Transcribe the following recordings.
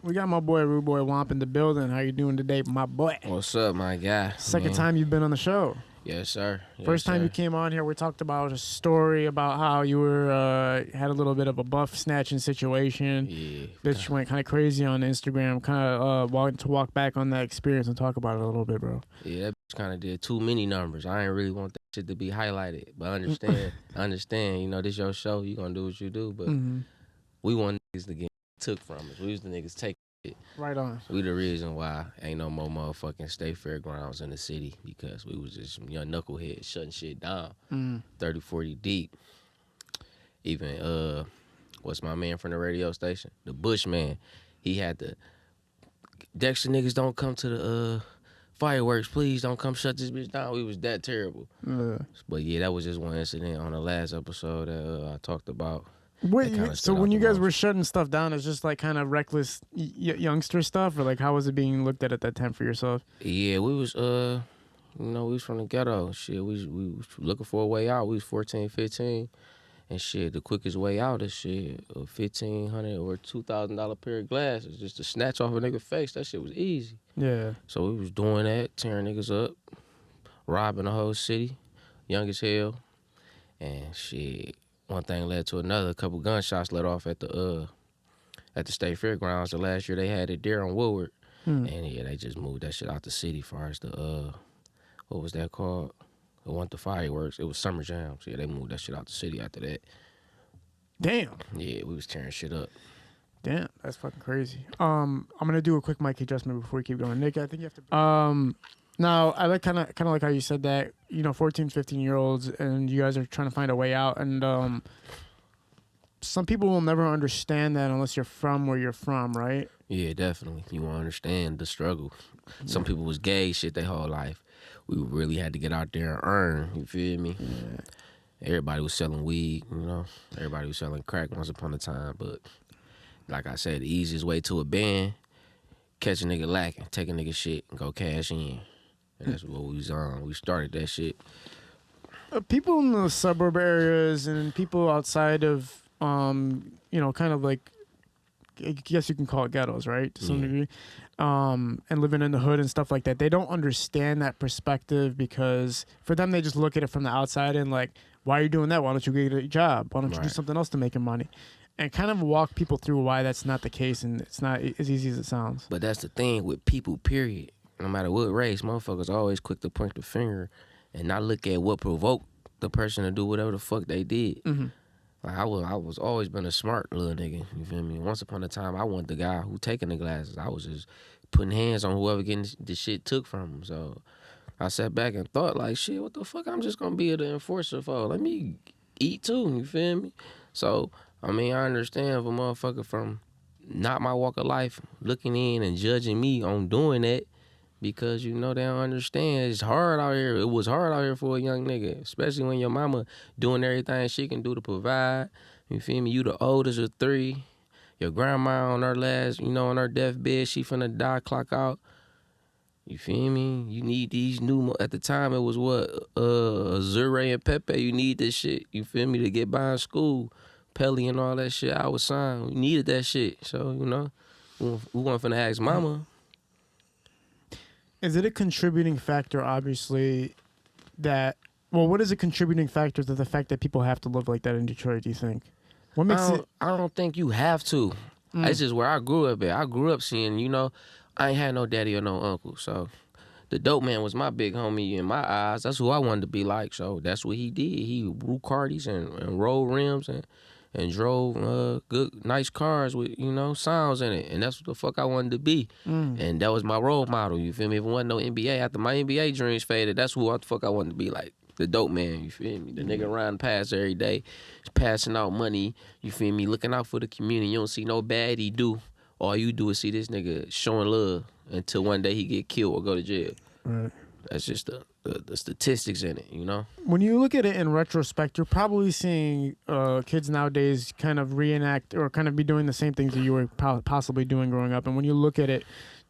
We got my boy RudeBoy Whomp in the building. How you doing today, my boy? What's up, my guy? Second time you've been on the show. Yes, sir. Yes, First time sir. you came on here, we talked about a story about how you were had a little bit of a buff snatching situation. Yeah. Bitch went kind of crazy on Instagram. Kind of wanted to walk back on that experience and talk about it a little bit, bro. Yeah, that bitch kind of did too many numbers. I ain't really want that shit to be highlighted. But understand, you know, this your show. You gonna do what you do. But we want niggas to get took from us. We was the niggas taking it. Right on. We the reason why ain't no more motherfucking state fairgrounds in the city, because we was just some young knuckleheads shutting shit down. 30, 40 deep. Even, what's my man from the radio station? The Bushman. He had to, Dexter niggas don't come to the fireworks. Please don't come shut this bitch down. We was that terrible. But yeah, that was just one incident on the last episode that I talked about. Wait, so when you guys were shutting stuff down, it's just like kind of reckless youngster stuff, or like how was it being looked at that time for yourself? Yeah, we was you know, we was from the ghetto. Shit, we was looking for a way out. We was 14, 15, and shit, the quickest way out is shit, a $1,500 or $2,000 pair of glasses just to snatch off a nigga face. That shit was easy. Yeah. So we was doing that, tearing niggas up, robbing the whole city, young as hell, and shit. One thing led to another. A couple gunshots let off at the state fairgrounds. The last year they had it there on Woodward. And yeah, they just moved that shit out the city far as the, what was that called? It wasn't the fireworks. It was Summer Jams. Yeah, they moved that shit out the city after that. Damn. Yeah, we was tearing shit up. Damn, that's fucking crazy. I'm gonna do a quick mic adjustment before we keep going. Nick, I think you have to. Now, I like kind of like how you said that, you know, 14, 15-year-olds, and you guys are trying to find a way out. And some people will never understand that unless you're from where you're from, right? Yeah, definitely. You won't understand the struggle. Some people was gay shit their whole life. We really had to get out there and earn, you feel me? Yeah. Everybody was selling weed, you know? Everybody was selling crack once upon a time. But like I said, the easiest way to a band, catch a nigga lacking, take a nigga shit, and go cash in. And that's what we was on. We started that shit. People in the suburb areas and people outside of, you know, kind of like, I guess you can call it ghettos, right? To some degree. And living in the hood and stuff like that. They don't understand that perspective because for them, they just look at it from the outside and like, why are you doing that? Why don't you get a job? Why don't you do something else to make your money? And kind of walk people through why that's not the case and it's not as easy as it sounds. But that's the thing with people, period. No matter what race, motherfuckers always quick to point the finger and not look at what provoked the person to do whatever the fuck they did. Like I was always been a smart little nigga, you feel me? Once upon a time, I wasn't the guy who taking the glasses. I was just putting hands on whoever getting the shit took from him. So I sat back and thought like, shit, what the fuck I'm just gonna be the enforcer for? Let me eat too, you feel me? So, I mean, I understand if a motherfucker from not my walk of life looking in and judging me on doing that, because, you know, they don't understand. It's hard out here. It was hard out here for a young nigga, especially when your mama doing everything she can do to provide. You feel me? You the oldest of three. Your grandma on her last, you know, on her deathbed, she finna die, clock out. You feel me? You need these new, at the time it was what, Zure and Pepe, you need this shit. You feel me? To get by in school. Pelly and all that shit, I was signed. We needed that shit. So, you know, we weren't finna ask mama. Is it a contributing factor, obviously, that... Well, what is a contributing factor to the fact that people have to live like that in Detroit, do you think? What makes it... I don't think you have to. That's just where I grew up at. I grew up seeing, you know, I ain't had no daddy or no uncle. So the dope man was my big homie in my eyes. That's who I wanted to be like. So that's what he did. He rode cardies and rolled rims and drove good, nice cars with, you know, sounds in it. And that's what the fuck I wanted to be. And that was my role model, you feel me? If it wasn't no NBA, after my NBA dreams faded, that's who the fuck I wanted to be like. The dope man, you feel me? The nigga riding past every day, passing out money, you feel me? Looking out for the community. You don't see no bad he do. All you do is see this nigga showing love until one day he get killed or go to jail. Right. That's just the statistics in it, you know? When you look at it in retrospect, you're probably seeing kids nowadays kind of reenact or kind of be doing the same things that you were possibly doing growing up. And when you look at it,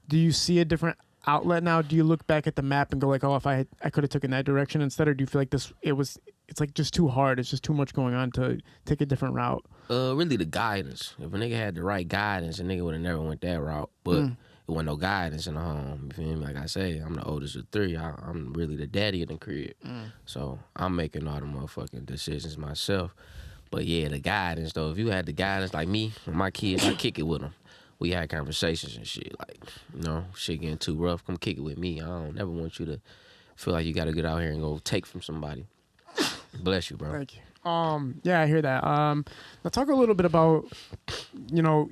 do you see a different outlet now, do you look back at the map and go like, oh, if I could have taken that direction instead, or do you feel like it's like just too hard, it's just too much going on to take a different route? Really the guidance. If a nigga had the right guidance, a nigga would have never went that route. But it wasn't no guidance in the home. You feel me? Like I say, I'm the oldest of three. I'm really the daddy of the crib. So I'm making all the motherfucking decisions myself. But yeah, the guidance though. If you had the guidance like me, with my kids, I kick it with them. We had conversations and shit. Like, you know, shit getting too rough, come kick it with me. I don't never want you to feel like you got to get out here and go take from somebody. Bless you, bro. Thank you. Yeah, I hear that. Now talk a little bit about, you know,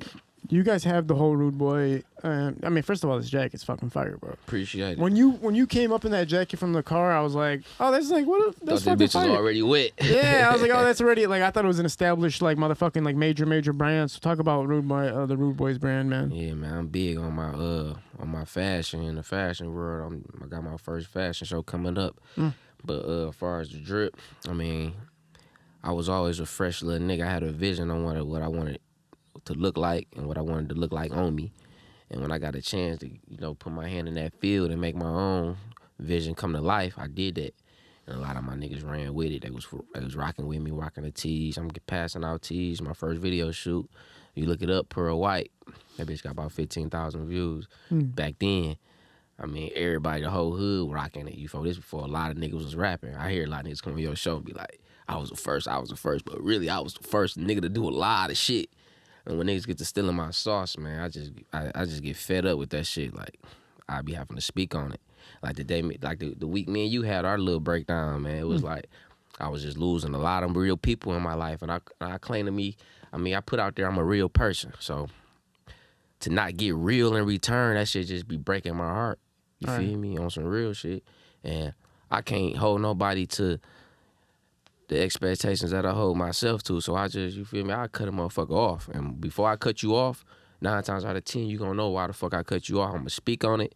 you guys have the whole Rude Boy. I mean, first of all, this jacket's fucking fire, bro. Appreciate it. When you came up in that jacket from the car, I was like, oh, that's like what? That's thought fucking that bitch was fire. already wet. Yeah, I was like, oh, that's already like I thought it was an established like motherfucking like major brand. So talk about Rude Boy, the Rude Boys brand, man. Yeah, man, I'm big on my fashion in the fashion world. I got my first fashion show coming up. But as far as the drip, I mean, I was always a fresh little nigga. I had a vision on what I wanted to look like and what I wanted to look like on me. And when I got a chance to, you know, put my hand in that field and make my own vision come to life, I did that. And a lot of my niggas ran with it. They was rocking with me, rocking the tees. I'm passing out tees. My first video shoot, you look it up, Pearl White. That bitch got about 15,000 views. Back then, I mean, everybody, the whole hood rocking it. You feel this before a lot of niggas was rapping. I hear a lot of niggas come on your show and be like, I was the first. But really, I was the first nigga to do a lot of shit. And when niggas get to stealing my sauce, man, I just get fed up with that shit. Like, I be having to speak on it. Like the week me and you had our little breakdown, man. It was like I was just losing a lot of real people in my life. And I claim to me, I mean, I put out there I'm a real person. So to not get real in return, that shit just be breaking my heart. You feel me? On some real shit. And I can't hold nobody to the expectations that I hold myself to. So I just, you feel me? I cut a motherfucker off. And before I cut you off, 9 times out of 10, you gonna know why the fuck I cut you off. I'm gonna speak on it.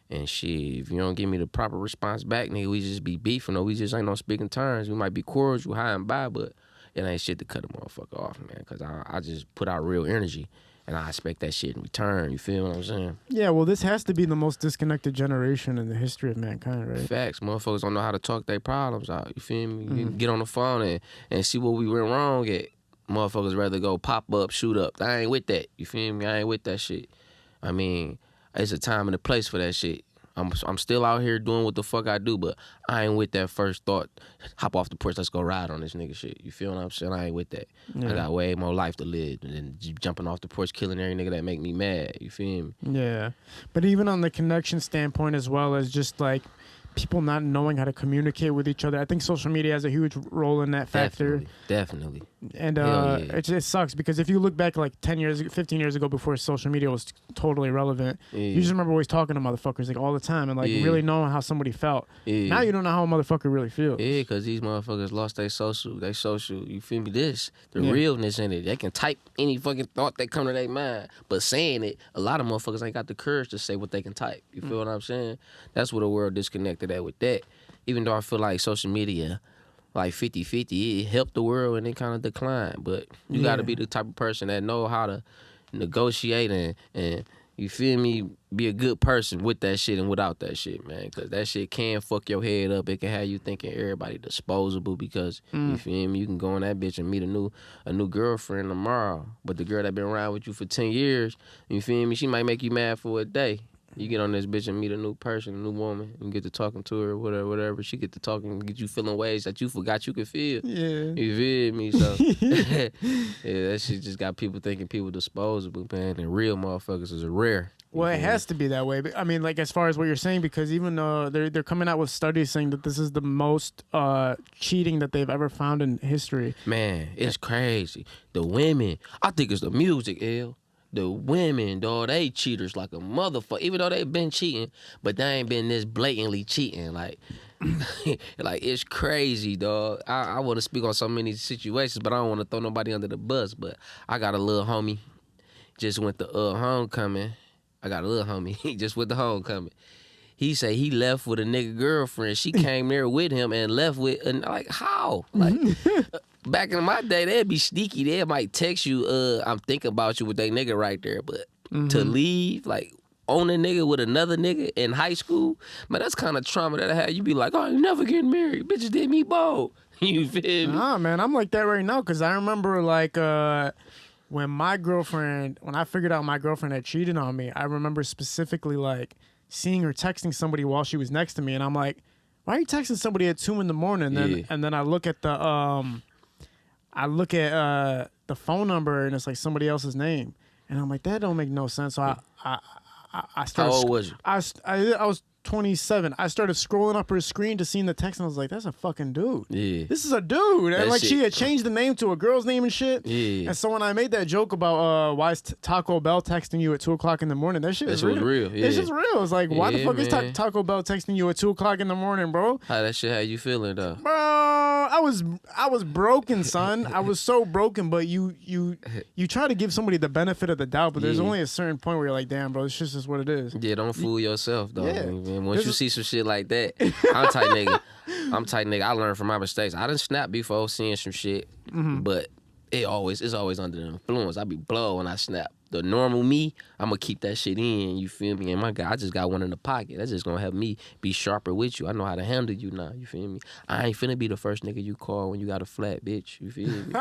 And shit, if you don't give me the proper response back, nigga, we just be beefing or we just ain't no speaking terms. We might be cordial, high and by, but it ain't shit to cut a motherfucker off, man. Cause I just put out real energy. And I expect that shit in return. You feel what I'm saying? Yeah, well, this has to be the most disconnected generation in the history of mankind, right? Facts. Motherfuckers don't know how to talk their problems out. You feel me? You can get on the phone and see what we went wrong at. Motherfuckers rather go pop up, shoot up. I ain't with that. You feel me? I ain't with that shit. I mean, it's a time and a place for that shit. I'm still out here doing what the fuck I do, but I ain't with that first thought, hop off the porch, let's go ride on this nigga shit. You feel what I'm saying? I ain't with that. Yeah. I got way more life to live than jumping off the porch, killing every nigga that make me mad. You feel me? Yeah. But even on the connection standpoint as well as just like people not knowing how to communicate with each other, I think social media has a huge role in that factor. Definitely. And it sucks because if you look back like 10 years, 15 years ago before social media was totally relevant, you just remember always talking to motherfuckers like all the time and like really knowing how somebody felt. Now you don't know how a motherfucker really feels. Yeah, because these motherfuckers lost their social, you feel me, the realness in it. They can type any fucking thought that come to their mind, but saying it, a lot of motherfuckers ain't got the courage to say what they can type. You feel what I'm saying? That's where the world disconnected at with that. Even though I feel like social media, like 50-50, it helped the world and it kind of declined. But you got to be the type of person that know how to negotiate and you feel me, be a good person with that shit and without that shit, man. Because that shit can fuck your head up. It can have you thinking everybody disposable because, you feel me, you can go on that bitch and meet a new girlfriend tomorrow. But the girl that been around with you for 10 years, you feel me, she might make you mad for a day. You get on this bitch and meet a new person, a new woman, and get to talking to her, whatever. She get to talking and get you feeling ways that you forgot you could feel. Yeah. You feel me? So, yeah, that shit just got people thinking people disposable, man, and real motherfuckers is rare. Well, it has to be that way. But, I mean, like, as far as what you're saying, because even they're coming out with studies saying that this is the most cheating that they've ever found in history. Man, it's crazy. The women, I think it's the music, L. The women, dog, they cheaters like a motherfucker. Even though they've been cheating, but they ain't been this blatantly cheating. Like, like it's crazy, dog. I want to speak on so many situations, but I don't want to throw nobody under the bus. But I got a little homie, just went to homecoming. I got a little homie, he just went to homecoming. He say he left with a nigga girlfriend. She came there with him and left with, and like, how? Like, back in my day, they'd be sneaky. They might text you, I'm thinking about you with that nigga right there. But to leave, like, on a nigga with another nigga in high school, man, that's kind of trauma that I had. You be like, oh, you never getting married. Bitches did me bold. You feel me? Nah, man, I'm like that right now because I remember like when I figured out my girlfriend had cheated on me, I remember specifically like seeing her texting somebody while she was next to me, and I'm like, why are you texting somebody at 2 a.m? And then I look at the the phone number and it's like somebody else's name, and I'm like, that don't make no sense. So I started. How old was you? I was 27. I started scrolling up her screen to see the text, and I was like, that's a fucking dude. Yeah. This is a dude. And like, she had changed the name to a girl's name and shit. Yeah. And so when I made that joke about why is Taco Bell texting you at 2 o'clock in the morning, that shit is real. Yeah. It's just real. It's like, why the fuck is Taco Bell texting you at 2 o'clock in the morning, bro? How that shit had you feeling, though? Bro, I was broken, son. I was so broken, but you try to give somebody the benefit of the doubt, but there's only a certain point where you're like, damn, bro, this shit is what it is. Yeah, don't fool yourself, though. Yeah. Man. Once you see some shit like that, I'm type nigga. I learned from my mistakes. I done snapped before seeing some shit, but it's always under the influence. I be blown when I snap. The normal me, I'm gonna keep that shit in. You feel me? And my guy, I just got one in the pocket. That's just gonna help me be sharper with you. I know how to handle you now. You feel me? I ain't finna be the first nigga you call when you got a flat, bitch. You feel me?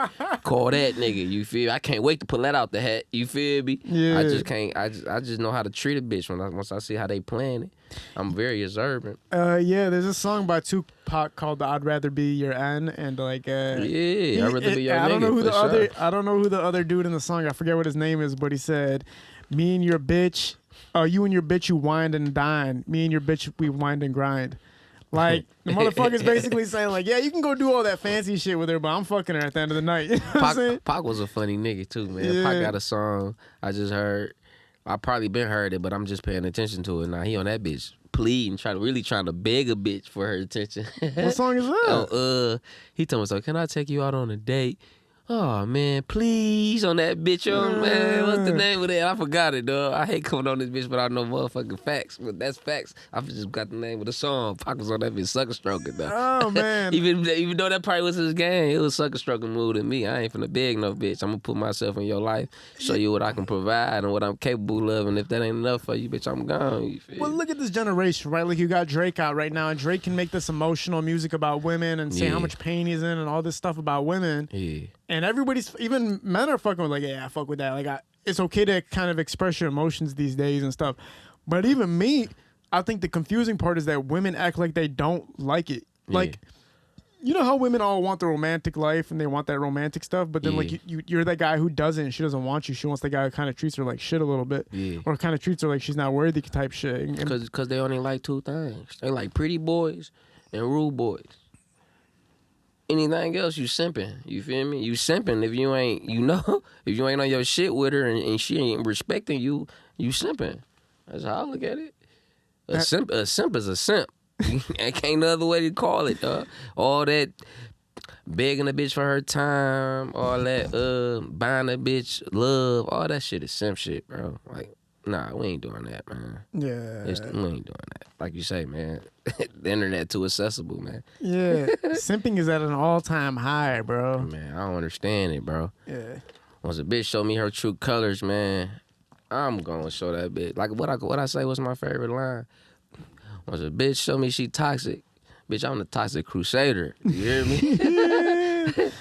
Call that nigga. You feel me? I can't wait to pull that out the hat. You feel me? Yeah. I just can't. I just know how to treat a bitch once I see how they playing it. I'm very observant. Yeah, there's a song by Tupac called "I'd Rather Be Your N," and like, yeah, I'd rather be your nigga. I don't know who the other dude in the song. I forget what his name is, but he said, "Me and your bitch, you and your bitch, you wind and dine. Me and your bitch, we wind and grind." Like, the motherfucker's basically saying, like, yeah, you can go do all that fancy shit with her, but I'm fucking her at the end of the night. You know what I'm saying? Pac was a funny nigga too, man. Yeah. Pac got a song I just heard. I probably been heard it, but I'm just paying attention to it now. He on that bitch pleading, trying to beg a bitch for her attention. What song is that? He told me, so can I take you out on a date? Oh man, please on that bitch, man. What's the name of that? I forgot it, dog. I hate coming on this bitch without no motherfucking facts, but that's facts. I just got the name of the song. Pac was on that bitch sucker stroking, though. Oh man. even though that probably was his game, it was sucker stroking mood to me. I ain't finna beg no bitch. I'm gonna put myself in your life, show you what I can provide and what I'm capable of, and if that ain't enough for you, bitch, I'm gone. You feel Well, look at this generation, right? Like, you got Drake out right now, and Drake can make this emotional music about women and say how much pain he's in and all this stuff about women. Yeah. And everybody's, even men are fucking with, like, yeah, I fuck with that. Like, it's okay to kind of express your emotions these days and stuff. But even me, I think the confusing part is that women act like they don't like it. Like, you know how women all want the romantic life and they want that romantic stuff, but then like you're that guy who doesn't. She doesn't want you. She wants the guy who kind of treats her like shit a little bit, or kind of treats her like she's not worthy type shit. Because they only like two things. They like pretty boys and rude boys. Anything else, you simping. You feel me? You simping if you ain't, if you ain't on your shit with her and she ain't respecting you, you simping. That's how I look at it. A simp is a simp. Ain't no other way to call it, dog. All that begging a bitch for her time, all that buying a bitch love, all that shit is simp shit, bro. Like, nah, we ain't doing that, man. Yeah. We ain't doing that. Like you say, man, the internet too accessible, man. Yeah. Simping is at an all-time high, bro. Man, I don't understand it, bro. Yeah. Once a bitch show me her true colors, man, I'm gonna show that bitch. Like what I say was my favorite line. Once a bitch show me she toxic, bitch, I'm the toxic crusader. You hear me?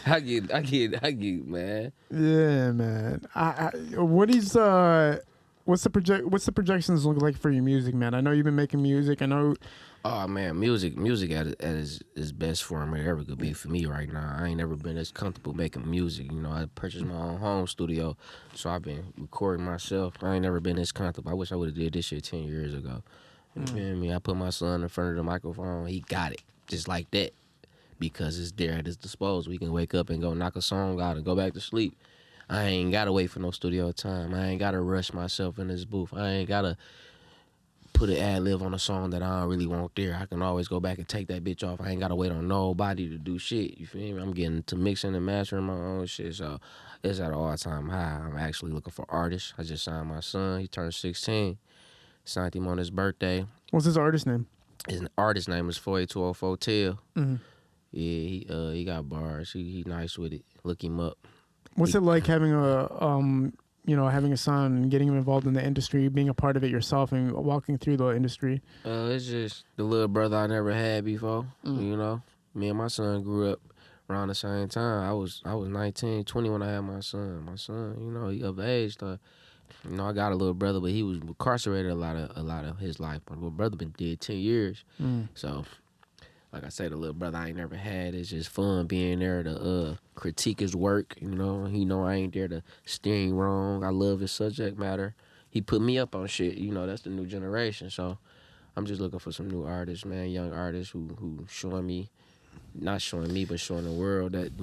I get, man. Yeah, man. What's the projections look like for your music, man? I know you've been making music. I know. Oh man, music at its best form it ever could be for me right now. I ain't never been as comfortable making music. You know, I purchased my own home studio, so I've been recording myself. I ain't never been as comfortable. I wish I would have did this shit 10 years ago. You feel me? I put my son in front of the microphone. He got it just like that because it's there at his disposal. We can wake up and go knock a song out and go back to sleep. I ain't gotta wait for no studio time. I ain't gotta rush myself in this booth. I ain't gotta put an ad-lib on a song that I don't really want there. I can always go back and take that bitch off. I ain't gotta wait on nobody to do shit. You feel me? I'm getting to mixing and mastering my own shit, so it's at an all-time high. I'm actually looking for artists. I just signed my son. He turned 16. Signed him on his birthday. What's his artist name? His artist name is 48204 Tell. Mm-hmm. Yeah, he got bars. He nice with it. Look him up. What's it like having a having a son and getting him involved in the industry, being a part of it yourself and walking through the industry? It's just the little brother I never had before. Me and my son grew up around the same time. I was 19, 20 when I had my son. My son, he of age. I got a little brother, but he was incarcerated a lot of his life. My little brother been dead 10 years. So, like I said, the little brother I ain't never had. It's just fun being there to critique his work. He know I ain't there to steer him wrong. I love his subject matter. He put me up on shit. That's the new generation. So, I'm just looking for some new artists, man, young artists who showing me, not showing me, but showing the world that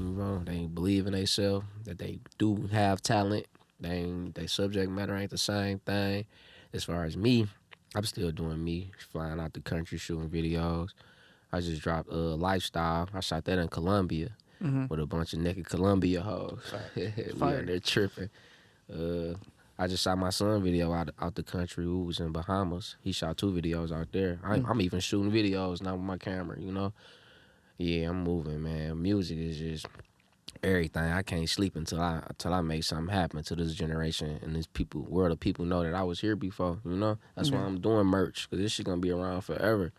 they believe in themselves, that they do have talent. They subject matter ain't the same thing. As far as me, I'm still doing me, flying out the country, shooting videos. I just dropped Lifestyle. I shot that in Colombia with a bunch of naked Colombia hoes. We out there tripping. I just shot my son video out the country who was in Bahamas. He shot 2 videos out there. I'm even shooting videos now with my camera, Yeah, I'm moving, man. Music is just everything. I can't sleep until I make something happen to this generation and this world of people know that I was here before, That's why I'm doing merch, because this shit gonna be around forever,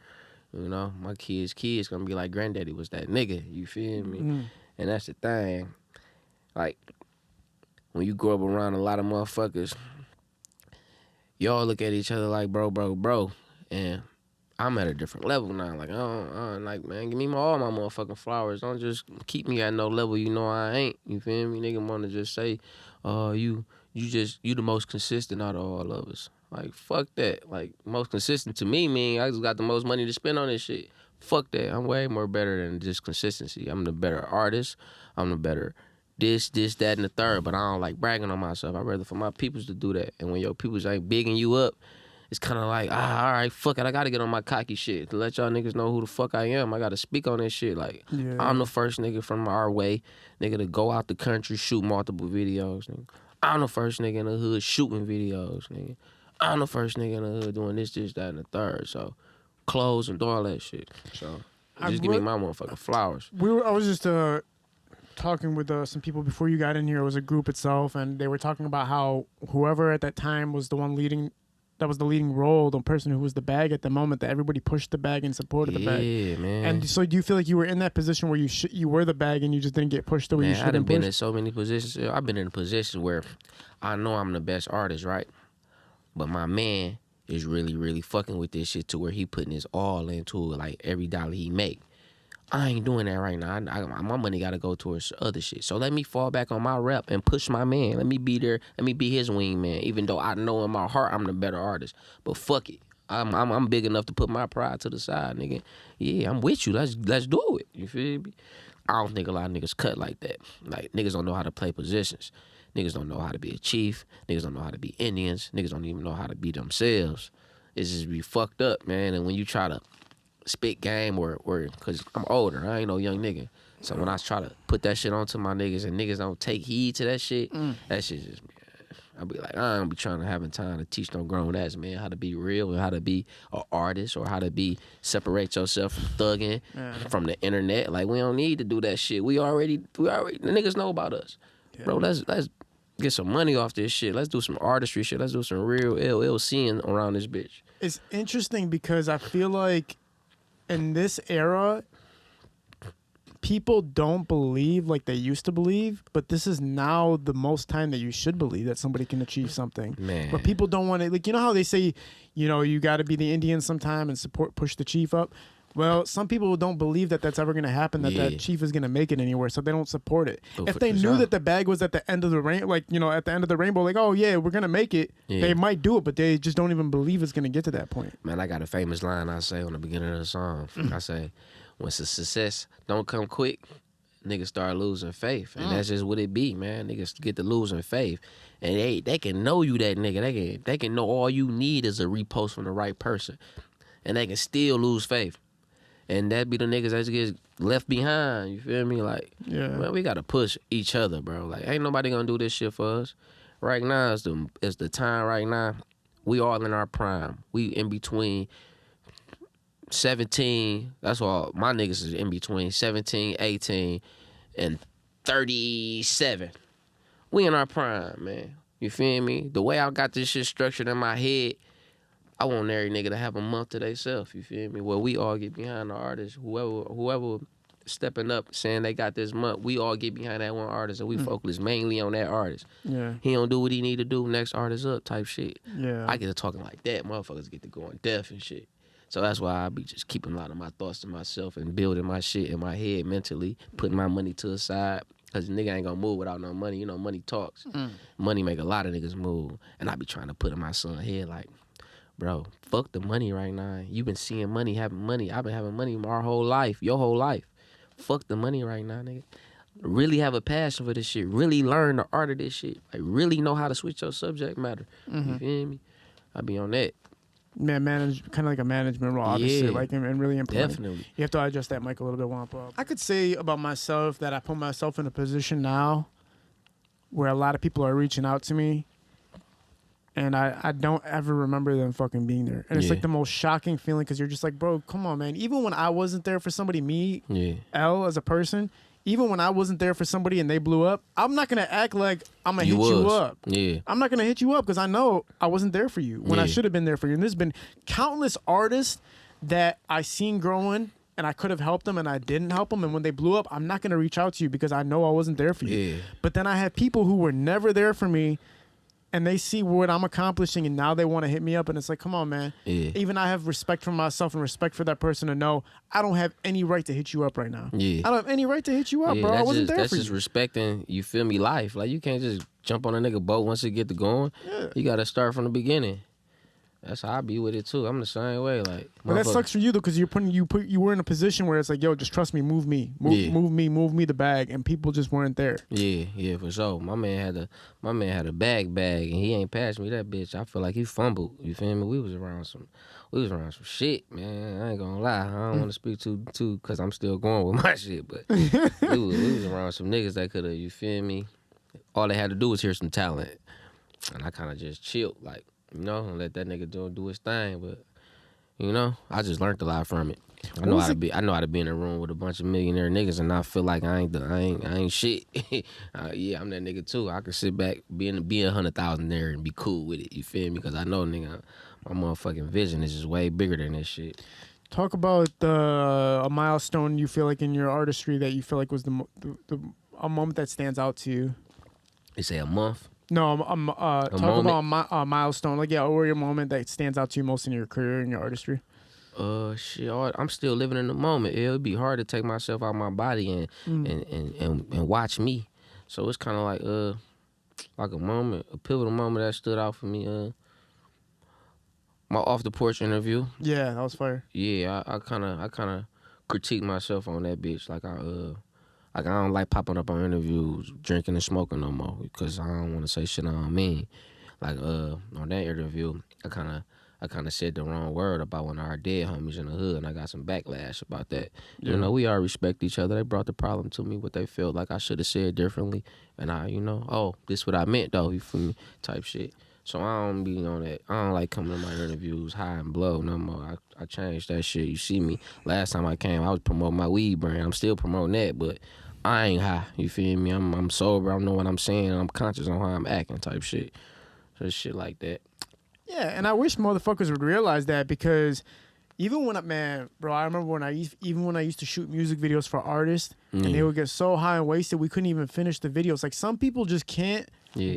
My kids gonna be like, granddaddy was that nigga, you feel me? And that's the thing. Like, when you grow up around a lot of motherfuckers, y'all look at each other like bro, and I'm at a different level now. Like, I don't like, man, give me all my motherfucking flowers. Don't just keep me at no level I ain't. You feel me? Nigga wanna just say, you the most consistent out of all of us. Like, fuck that. Like, most consistent to me mean I just got the most money to spend on this shit. Fuck that. I'm way more better than just consistency. I'm the better artist. I'm the better this, that, and the third. But I don't like bragging on myself. I'd rather for my peoples to do that. And when your peoples ain't bigging you up, it's kind of like, all right, fuck it. I got to get on my cocky shit to let y'all niggas know who the fuck I am. I got to speak on this shit. Like, I'm the first nigga from our way, nigga, to go out the country, shoot multiple videos, nigga. I'm the first nigga in the hood shooting videos, nigga. I'm the first nigga in the hood doing this, that, and the third. So, clothes and all that shit. So, just give me my motherfucking flowers. I was just talking with some people before you got in here. It was a group itself, and they were talking about how whoever at that time was the one leading, that was the leading role, the person who was the bag at the moment, that everybody pushed the bag and supported the bag. Yeah, man. And so do you feel like you were in that position where you were the bag and you just didn't get pushed the way you should have been pushed? I've been in so many positions. I've been in a position where I know I'm the best artist, right? But my man is really, really fucking with this shit to where he putting his all into it, like every dollar he make. I ain't doing that right now. My money got to go towards other shit. So let me fall back on my rep and push my man. Let me be there. Let me be his wingman. Even though I know in my heart I'm the better artist. But fuck it. I'm big enough to put my pride to the side, nigga. Yeah, I'm with you. Let's do it. You feel me? I don't think a lot of niggas cut like that. Like, niggas don't know how to play positions. Niggas don't know how to be a chief. Niggas don't know how to be Indians. Niggas don't even know how to be themselves. It's just be fucked up, man. And when you try to spit game or cause I'm older, I ain't no young nigga. So when I try to put that shit onto my niggas and niggas don't take heed to that shit, that shit just, I'll be like, I don't be trying to having time to teach no grown ass man how to be real and how to be an artist or how to be separate yourself from thugging from the internet. Like, we don't need to do that shit. We already the niggas know about us. Yeah. Bro, let's get some money off this shit. Let's do some artistry shit. Let's do some real ill seeing around this bitch. It's interesting because I feel like in this era, people don't believe like they used to believe, but this is now the most time that you should believe that somebody can achieve something. Man. But people don't want to, like, you know how they say, you got to be the Indian sometime and push the chief up? Well, some people don't believe that that's ever going to happen, that chief is going to make it anywhere, so they don't support it. If they knew that the bag was at the end of the rainbow, at the end of the rainbow, like, oh yeah, we're going to make it, they might do it, but they just don't even believe it's going to get to that point. Man, I got a famous line I say on the beginning of the song. I say, when success don't come quick, niggas start losing faith. And that's just what it be, man. Niggas get to losing faith. And they can know you that nigga. They can know all you need is a repost from the right person. And they can still lose faith. And that be the niggas that get left behind. You feel me? Like, man, we gotta push each other, bro. Like, ain't nobody gonna do this shit for us. Right now is the time. Right now, we all in our prime. We in between 17. That's all my niggas is in between 17, 18, and 37. We in our prime, man. You feel me? The way I got this shit structured in my head, I want every nigga to have a month to themselves. You feel me? Where we all get behind the artist. Whoever stepping up saying they got this month, we all get behind that one artist and we focus mainly on that artist. Yeah. He don't do what he need to do, next artist up type shit. Yeah. I get to talking like that, motherfuckers get to going deaf and shit. So that's why I be just keeping a lot of my thoughts to myself and building my shit in my head mentally, putting my money to the side. Cause the nigga ain't gonna move without no money. You know, money talks. Money make a lot of niggas move. And I be trying to put in my son's head like, bro, fuck the money right now. You been seeing money, having money. I've been having money my whole life, your whole life. Fuck the money right now, nigga. Really have a passion for this shit. Really learn the art of this shit. Like, really know how to switch your subject matter. You feel me? I be on that. Man, kind of like a management role, obviously, Yeah, like and really important. definitely. You have to adjust that mic a little bit, Whomp. I could say about myself that I put myself in a position now where a lot of people are reaching out to me, and I don't ever remember them fucking being there. And it's like the most shocking feeling because you're just like, bro, come on, man. Even when I wasn't there for somebody, me, L as a person, even when I wasn't there for somebody and they blew up, I'm not going to act like I'm going to hit you up. Yeah. I'm not going to hit you up because I know I wasn't there for you when I should have been there for you. And there's been countless artists that I seen growing and I could have helped them and I didn't help them. And when they blew up, I'm not going to reach out to you because I know I wasn't there for you. Yeah. But then I had people who were never there for me and they see what I'm accomplishing and now they want to hit me up and it's like, come on, man. Yeah. Even I have respect for myself and respect for that person to know I don't have any right to hit you up right now. Yeah. I don't have any right to hit you up, bro. I wasn't there for you. That's just respecting, you feel me, life. Like, you can't just jump on a nigga boat once it get to going. Yeah. You got to start from the beginning. That's how I be with it too. I'm the same way. Like, but that sucks for you though, because you were in a position where it's like, yo, just trust me, move me the bag, and people just weren't there. Yeah, for sure. My man had a bag, and he ain't passed me that bitch. I feel like he fumbled. You feel me? We was around some shit, man. I ain't gonna lie. I don't want to speak too, because I'm still going with my shit. But we was around some niggas that could have. You feel me? All they had to do was hear some talent, and I kind of just chilled, like. You know, and let that nigga do his thing, but you know, I just learned a lot from it. I know how to be in a room with a bunch of millionaire niggas and not feel like I ain't shit. Yeah, I'm that nigga too. I can sit back, be 100,000 there and be cool with it. You feel me? Because I know, nigga, my motherfucking vision is just way bigger than this shit. Talk about a milestone you feel like in your artistry that you feel like was a moment that stands out to you. You say a month? No, talk about a milestone, like or your moment that stands out to you most in your career and your artistry. Shit, I'm still living in the moment. It'd be hard to take myself out of my body and watch me. So it's kind of like a pivotal moment that stood out for me. My off the porch interview. Yeah, that was fire. Yeah, I kind of critique myself on that bitch. Like I don't like popping up on interviews, drinking and smoking no more because I don't want to say shit I don't mean. Like on that interview, I kind of said the wrong word about one of our dead homies in the hood, and I got some backlash about that. Yeah. You know, we all respect each other. They brought the problem to me, what they felt like I should have said differently, and this what I meant though. You feel me? Type shit. So I don't be on that. I don't like coming to my interviews high and blow no more. I changed that shit. You see me? Last time I came, I was promoting my weed brand. I'm still promoting that, but I ain't high. You feel me? I'm sober. I know what I'm saying. I'm conscious on how I'm acting type shit. So shit like that. Yeah, and I wish motherfuckers would realize that because even when I remember when I used to shoot music videos for artists and they would get so high and wasted we couldn't even finish the videos. Like some people just can't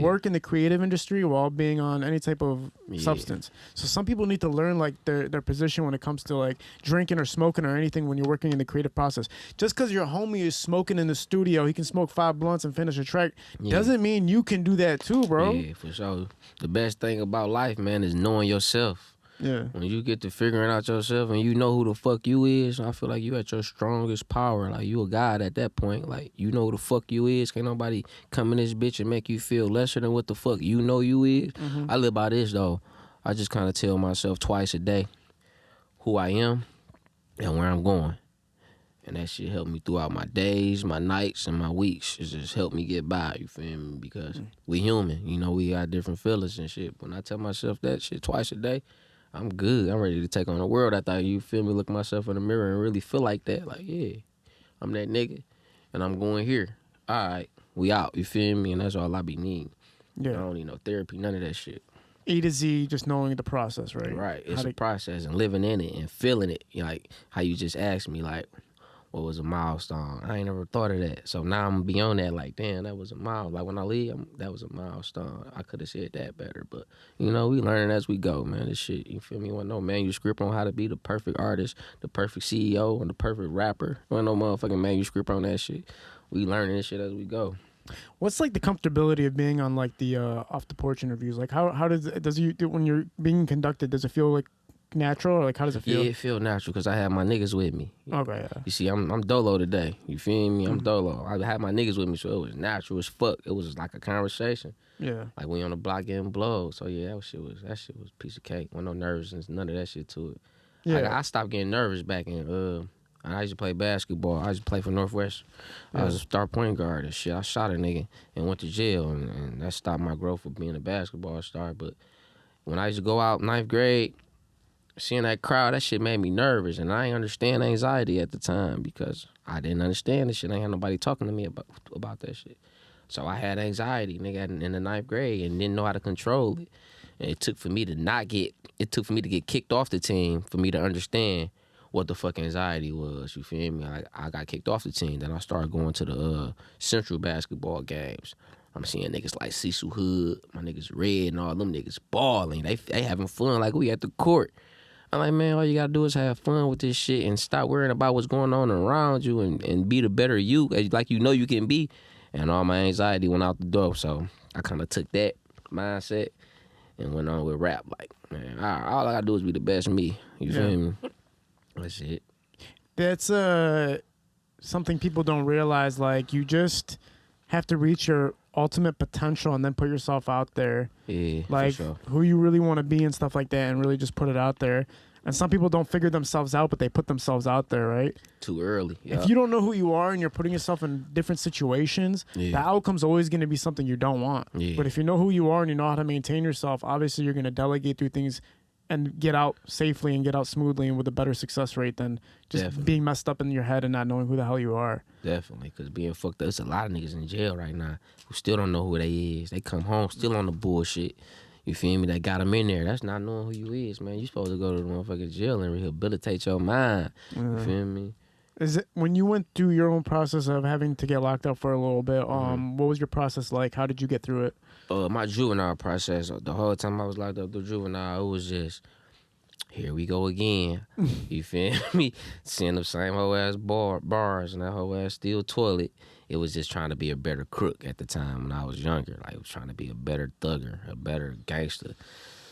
work in the creative industry while being on any type of substance. So some people need to learn like their position when it comes to like drinking or smoking or anything when you're working in the creative process. Just because your homie is smoking in the studio, he can smoke 5 blunts and finish a track, doesn't mean you can do that too, bro. Yeah, for sure. The best thing about life, man, is knowing yourself. Yeah. When you get to figuring out yourself and you know who the fuck you is, I feel like you at your strongest power. Like, you a god at that point. Like, you know who the fuck you is. Can't nobody come in this bitch and make you feel lesser than what the fuck you know you is. I live by this, though. I just kind of tell myself twice a day who I am and where I'm going. And that shit helped me throughout my days, my nights, and my weeks. It just helped me get by, you feel me? Because we human. You know, we got different feelings and shit. When I tell myself that shit twice a day, I'm good. I'm ready to take on the world. I thought, you feel me, look myself in the mirror and really feel like that. Like, yeah, I'm that nigga, and I'm going here. All right, we out. You feel me? And that's all I be needing. I don't need no therapy, none of that shit. A to Z, just knowing the process, right? Right. It's a process and living in it and feeling it. Like how you just asked me, like, what was a milestone? I ain't never thought of that. So now I'm beyond that, like, damn, that was a milestone. Like when I leave, that was a milestone. I could have said that better. But, we learning as we go, man. This shit, you feel me? Want no manuscript on how to be the perfect artist, the perfect CEO, and the perfect rapper. Want no motherfucking manuscript on that shit. We learning this shit as we go. What's like the comfortability of being on like the off the porch interviews? Like how does you when you're being conducted? Does it feel like natural or like how does it feel? Yeah, it feel natural because I have my niggas with me. Okay. Yeah. You see, I'm dolo today. You feel me? I'm dolo. I had my niggas with me, so it was natural as fuck. It was like a conversation. Yeah. Like we on the block getting blowed. So yeah, that shit was a piece of cake. Wasn't no nervousness, none of that shit to it. Yeah. I stopped getting nervous back in. I used to play basketball. I used to play for Northwest. I was a star point guard and shit. I shot a nigga and went to jail, and that stopped my growth of being a basketball star. But when I used to go out 9th grade, seeing that crowd, that shit made me nervous, and I ain't understand anxiety at the time because I didn't understand this shit. I ain't had nobody talking to me about that shit. So I had anxiety, nigga, in the 9th grade and didn't know how to control it. And it took for me to get kicked off the team for me to understand what the fuck anxiety was, you feel me? Like, I got kicked off the team. Then I started going to the Central basketball games. I'm seeing niggas like Cecil Hood, my niggas Red, and all them niggas balling. They having fun like we at the court. I'm like, man, all you gotta do is have fun with this shit and stop worrying about what's going on around you and be the better you, like you know you can be. And all my anxiety went out the door. So I kind of took that mindset and went on with rap. Like, man, all I gotta do is be the best me. You feel me? That's it. That's something people don't realize. Like, you just have to reach your ultimate potential and then put yourself out there. Yeah, like for sure. Who you really want to be and stuff like that, and really just put it out there. And some people don't figure themselves out, but they put themselves out there, right? Too early. Yeah. If you don't know who you are and you're putting yourself in different situations, the outcome's always going to be something you don't want. Yeah. But if you know who you are and you know how to maintain yourself, obviously you're going to delegate through things and get out safely and get out smoothly and with a better success rate than just being messed up in your head and not knowing who the hell you are. Definitely, because being fucked up, there's a lot of niggas in jail right now who still don't know who they is. They come home still on the bullshit. You feel me? That got them in there. That's not knowing who you is, man. You supposed to go to the motherfucking jail and rehabilitate your mind. You feel me? Is it when you went through your own process of having to get locked up for a little bit? What was your process like? How did you get through it? My juvenile process, the whole time I was locked up, the juvenile, it was just, here we go again. You feel me? Seeing the same whole ass bars and that whole ass steel toilet. It was just trying to be a better crook at the time when I was younger. Like, I was trying to be a better thugger, a better gangster.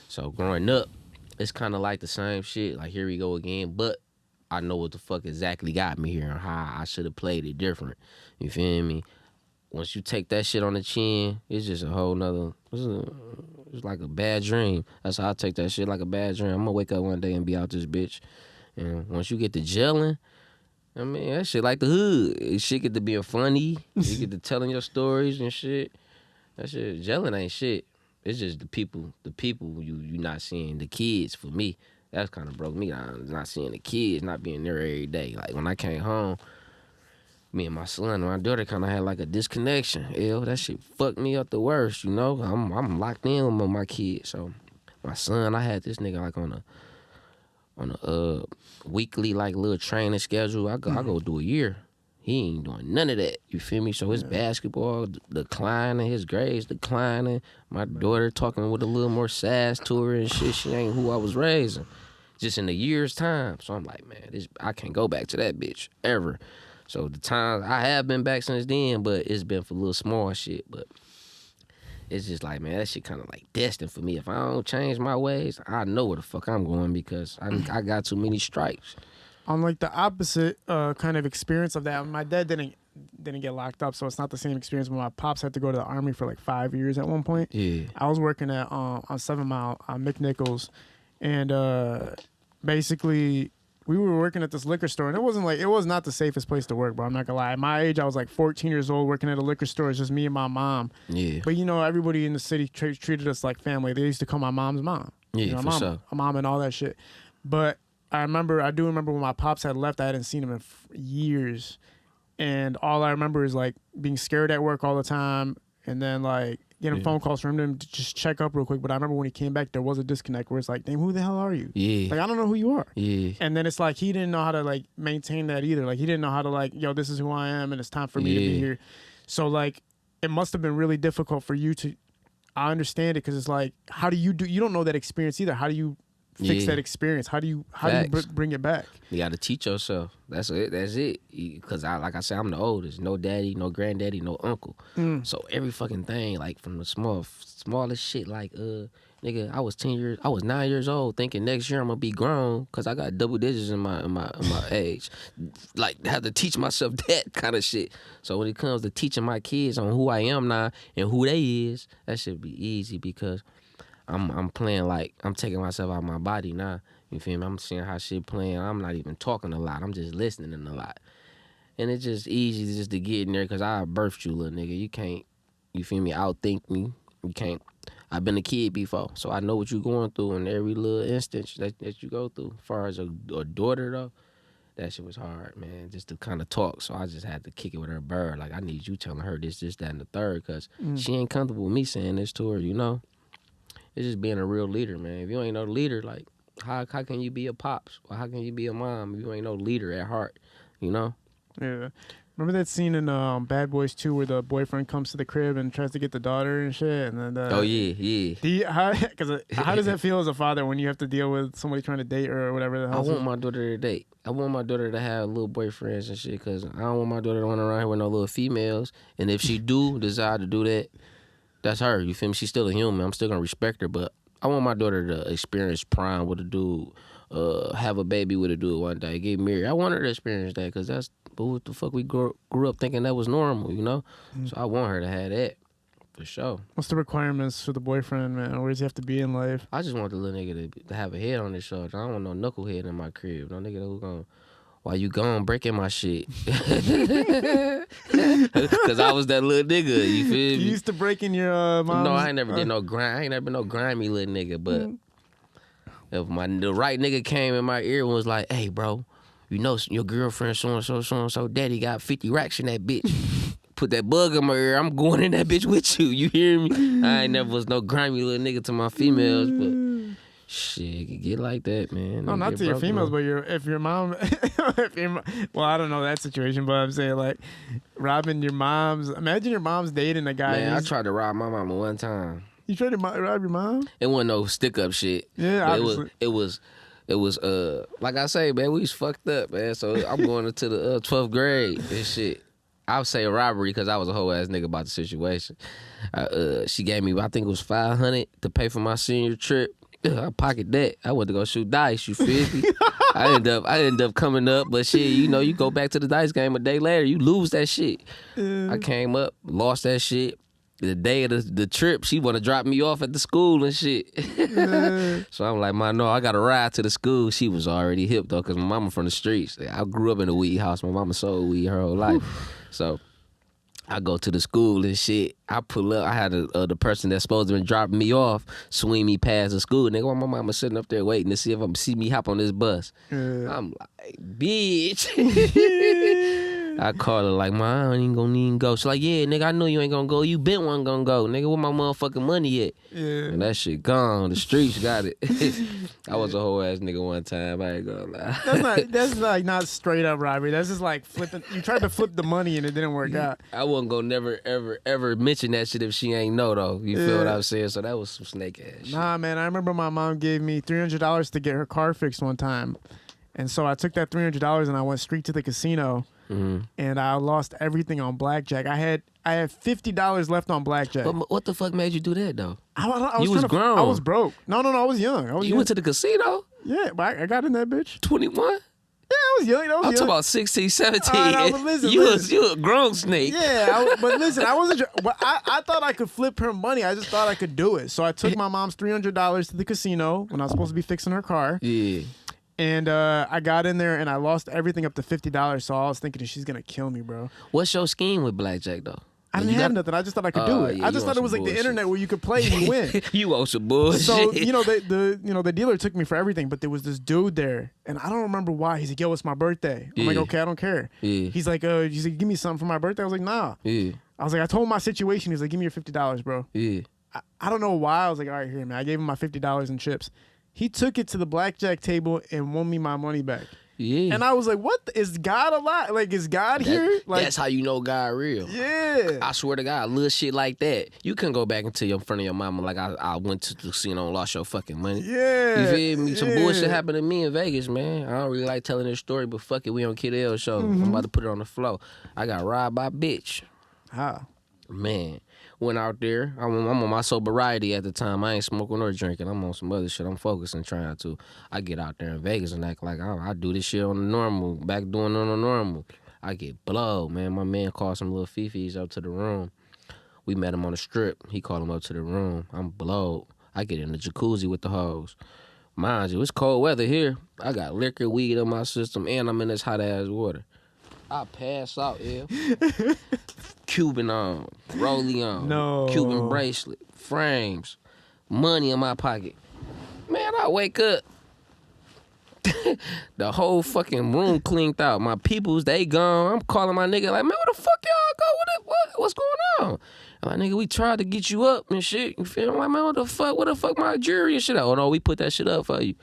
So growing up, it's kind of like the same shit. Like, here we go again. But I know what the fuck exactly got me here and how I should have played it different. You feel me? Once you take that shit on the chin, it's just a whole nother, it's like a bad dream. That's how I take that shit, like a bad dream. I'm gonna wake up one day and be out this bitch. And once you get to gelling, I mean, that shit like the hood. Shit get to being funny. You get to telling your stories and shit. That shit, gelling ain't shit. It's just the people you not seeing. The kids, for me, that's kind of broke me down. Not seeing the kids, not being there every day. Like, when I came home, me and my son and my daughter kind of had like a disconnection. That shit fucked me up the worst, you know? I'm locked in with my kids. So my son, I had this nigga like on a weekly like little training schedule. I go do a year. He ain't doing none of that. You feel me? So his basketball declining, his grades declining. My daughter talking with a little more sass to her and shit. She ain't who I was raising. Just in a year's time. So I'm like, man, I can't go back to that bitch ever. So the times I have been back since then, but it's been for little small shit. But it's just like, man, that shit kind of like destined for me. If I don't change my ways, I know where the fuck I'm going because I got too many stripes. On like the opposite kind of experience of that, my dad didn't get locked up, so it's not the same experience. When my pops had to go to the army for like 5 years at one point. Yeah, I was working at on 7 Mile on McNichols, and basically we were working at this liquor store, and it was not the safest place to work, bro. I'm not gonna lie. At my age, I was like 14 years old working at a liquor store. It's just me and my mom. Yeah. But everybody in the city treated us like family. They used to call my mom's mom. Yeah, for sure. Mom and all that shit. But I do remember when my pops had left, I hadn't seen him in years. And all I remember is like being scared at work all the time. And then like getting phone calls from him to just check up real quick. But I remember when he came back, there was a disconnect where it's like, damn, who the hell are you? Yeah. Like, I don't know who you are. Yeah. And then it's like he didn't know how to like maintain that either. Like he didn't know how to like, yo, this is who I am and it's time for me to be here. So like it must have been really difficult for you to, I understand it, because it's like, how do you don't know that experience either. How do you fix that experience? How do you bring it back? You got to teach yourself. That's it. Because like I said, I'm the oldest. No daddy, no granddaddy, no uncle. So every fucking thing, like from the smallest shit, like nigga, I was 9 years old thinking next year I'm gonna be grown because I got double digits in my age. Like have to teach myself that kind of shit. So when it comes to teaching my kids on who I am now and who they is, that should be easy because I'm playing like I'm taking myself out of my body now. You feel me? I'm seeing how shit playing. I'm not even talking a lot. I'm just listening a lot. And it's just easy just to get in there because I birthed you, little nigga. You can't, you feel me, outthink me. You can't. I've been a kid before, so I know what you're going through in every little instance that you go through. As far as a daughter, though, that shit was hard, man, just to kind of talk. So I just had to kick it with her bird. Like, I need you telling her this, that, and the third because she ain't comfortable with me saying this to her, you know? It's just being a real leader, man. If you ain't no leader, like, how can you be a pops? Or how can you be a mom if you ain't no leader at heart, you know? Yeah. Remember that scene in Bad Boys 2 where the boyfriend comes to the crib and tries to get the daughter and shit? And then oh, yeah. How does that feel as a father when you have to deal with somebody trying to date her or whatever the hell? I want my daughter to date. I want my daughter to have little boyfriends and shit because I don't want my daughter to run around here with no little females. And if she do decide to do that, that's her. You feel me? She's still a human. I'm still going to respect her, but I want my daughter to experience prime with a dude, have a baby with a dude one day, get married. I want her to experience that because that's what the fuck we grew up thinking that was normal, you know? So I want her to have that, for sure. What's the requirements for the boyfriend, man? Where does he have to be in life? I just want the little nigga to have a head on his shoulder. I don't want no knucklehead in my crib. No nigga who gonna, while you gone, breaking my shit. Because I was that little nigga, you feel me? You used to break in your mom's... No, I ain't never did no grind. I ain't never been no grimy little nigga, but if the right nigga came in my ear and was like, hey, bro, you know your girlfriend so-and-so, daddy got 50 racks in that bitch. Put that bug in my ear, I'm going in that bitch with you. You hear me? I ain't never was no grimy little nigga to my females, but shit, it get like that, man. No, not to your females, but if your mom, well, I don't know that situation, but I'm saying like robbing your mom's. Imagine your mom's dating a guy. Man, I tried to rob my mama one time. You tried to rob your mom? It wasn't no stick up shit. Yeah, obviously. It was like I say, man, we was fucked up, man. So I'm going into the 12th grade and shit. I would say a robbery because I was a whole ass nigga about the situation. She gave me, I think it was $500 to pay for my senior trip. I pocket that. I went to go shoot dice. You feel me? I ended up coming up, but shit, you know, you go back to the dice game a day later, you lose that shit. I came up, lost that shit. The day of the trip, she want to drop me off at the school and shit. So I'm like, no, I got to ride to the school. She was already hip, though, because my mama from the streets. I grew up in a weed house. My mama sold weed her whole life. So I go to the school and shit. I pull up. I had the person that's supposed to be dropping me off swing me past the school. Nigga, my mama sitting up there waiting to see if I'm see me hop on this bus. I'm like, bitch. I call her like, I ain't gonna even go. She's like, yeah, nigga, I know you ain't gonna go. You been one gonna go. Nigga, where my motherfucking money at? Yeah. And that shit gone. The streets got it. I was a whole ass nigga one time. I ain't gonna lie. That's like not straight up robbery. That's just like flipping. You tried to flip the money and it didn't work out. I wasn't gonna never, ever mention that shit if she ain't know, though. You feel what I'm saying? So that was some snake ass shit. Nah, man, I remember my mom gave me $300 to get her car fixed one time. And so I took that $300 and I went straight to the casino. And I lost everything on blackjack. I had $50 left on blackjack. But what the fuck made you do that though? You was grown. I was broke. No, I was young. You went to the casino? Yeah, but I got in that bitch. 21? Yeah, I was young. I'm talking about 16, 17. Listen, you a grown snake. Yeah, but listen, I wasn't. But I thought I could flip her money. I just thought I could do it. So I took my mom's $300 to the casino when I was supposed to be fixing her car. Yeah. And I got in there and I lost everything up to $50. So I was thinking she's gonna kill me, bro. What's your scheme with blackjack though? I didn't have nothing. I just thought I could do it. Yeah, I just thought it was like the internet where you could play and you win. You owe some bullshit. So the dealer took me for everything, but there was this dude there, and I don't remember why. He's like, "Yo, it's my birthday." I'm like, "Okay, I don't care." Yeah. He's like, "Give me something for my birthday." I was like, "Nah." Yeah. I was like, I told him my situation. He's like, "Give me your $50, bro." Yeah. I don't know why. I was like, "All right, here, man." I gave him my $50 in chips. He took it to the blackjack table and won me my money back. Yeah. And I was like, "What? Is God alive? Like, is God here?" Like, that's how you know God real. Yeah. I swear to God, little shit like that, you couldn't go back into your front of your mama like I went to the casino and lost your fucking money. Yeah. You feel me? Some bullshit happened to me in Vegas, man. I don't really like telling this story, but fuck it, we on Kid L show. I'm about to put it on the floor. I got robbed by a bitch. How? Man, went out there. I'm on my sobriety at the time. I ain't smoking or drinking. I'm on some other shit. I'm focusing, trying to. I get out there in Vegas and act like I do this shit on the normal, back doing it on the normal. I get blowed, man. My man called some little fifis up to the room. We met him on the strip. He called him up to the room. I'm blowed. I get in the jacuzzi with the hoes. Mind you, it's cold weather here. I got liquor, weed in my system, and I'm in this hot ass water. I pass out, yeah. Cuban on, rollie on, No. Cuban bracelet, frames, money in my pocket. Man, I wake up. The whole fucking room cleaned out. My peoples, they gone. I'm calling my nigga like, man, where the fuck y'all go? What's going on? I'm like, nigga, we tried to get you up and shit. You feel me? I'm like, man, what the fuck my jewelry and shit? Oh no, we put that shit up for you.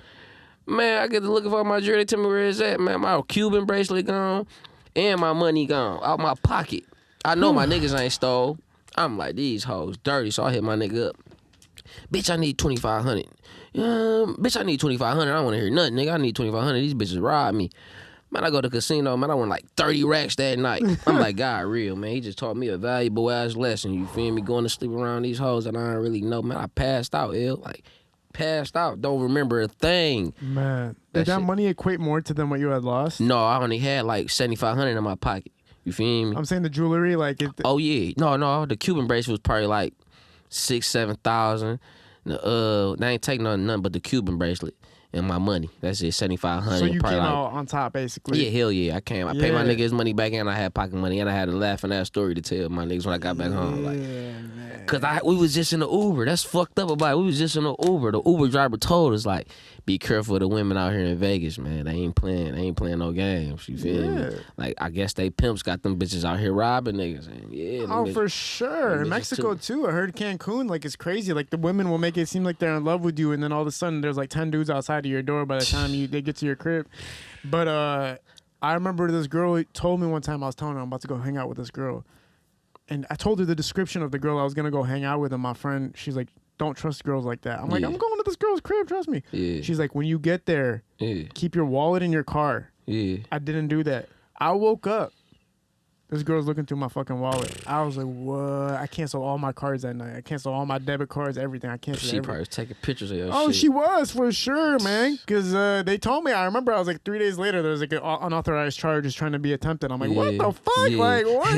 Man, I get to looking for my jewelry. They tell me where it's at. Man, my Cuban bracelet gone and my money gone out my pocket. I know my niggas ain't stole. I'm like, these hoes dirty, so I hit my nigga up. Bitch, I need 2,500. Bitch, I need 2,500. I don't want to hear nothing, nigga. I need 2,500. These bitches robbed me. Man, I go to the casino, man. I won like 30 racks that night. I'm like, God, real, man. He just taught me a valuable ass lesson. You feel me? Going to sleep around these hoes that I don't really know, man. I passed out, like passed out. Don't remember a thing. Man, did that money equate more to than what you had lost? No, I only had like 7,500 in my pocket. You feel me? I'm saying the jewelry, like it. Oh yeah, no. The Cuban bracelet was probably like 6,000-7,000. They ain't taking nothing but the Cuban bracelet and my money. That's it, 7,500. So you came like, out on top, basically. Yeah, hell yeah, I came. I paid my niggas money back, and I had pocket money, and I had a laughing ass story to tell my niggas when I got back home. Like, man. cause we was just in the Uber. That's fucked up about it. We was just in the Uber. The Uber driver told us like, be careful of the women out here in Vegas, man. They ain't playing no games. You feel me? Like, I guess they pimps got them bitches out here robbing niggas. And yeah. Oh, for sure. In Mexico too. I heard Cancun, like, it's crazy. Like, the women will make it seem like they're in love with you, and then all of a sudden there's like 10 dudes outside of your door by the time they get to your crib. But I remember this girl told me one time, I was telling her I'm about to go hang out with this girl, and I told her the description of the girl I was gonna go hang out with, and my friend, she's like, don't trust girls like that. I'm like, I'm going to this girl's crib, trust me. Yeah. She's like, when you get there, keep your wallet in your car. Yeah. I didn't do that. I woke up. This girl's looking through my fucking wallet. I was like, what? I canceled all my cards that night. I canceled all my debit cards, everything. I canceled everything. She probably was taking pictures of your shit. Oh, she was, for sure, man. Because they told me, I remember I was like 3 days later, there was like an unauthorized charges trying to be attempted. I'm like, what the fuck? Yeah. Like, what?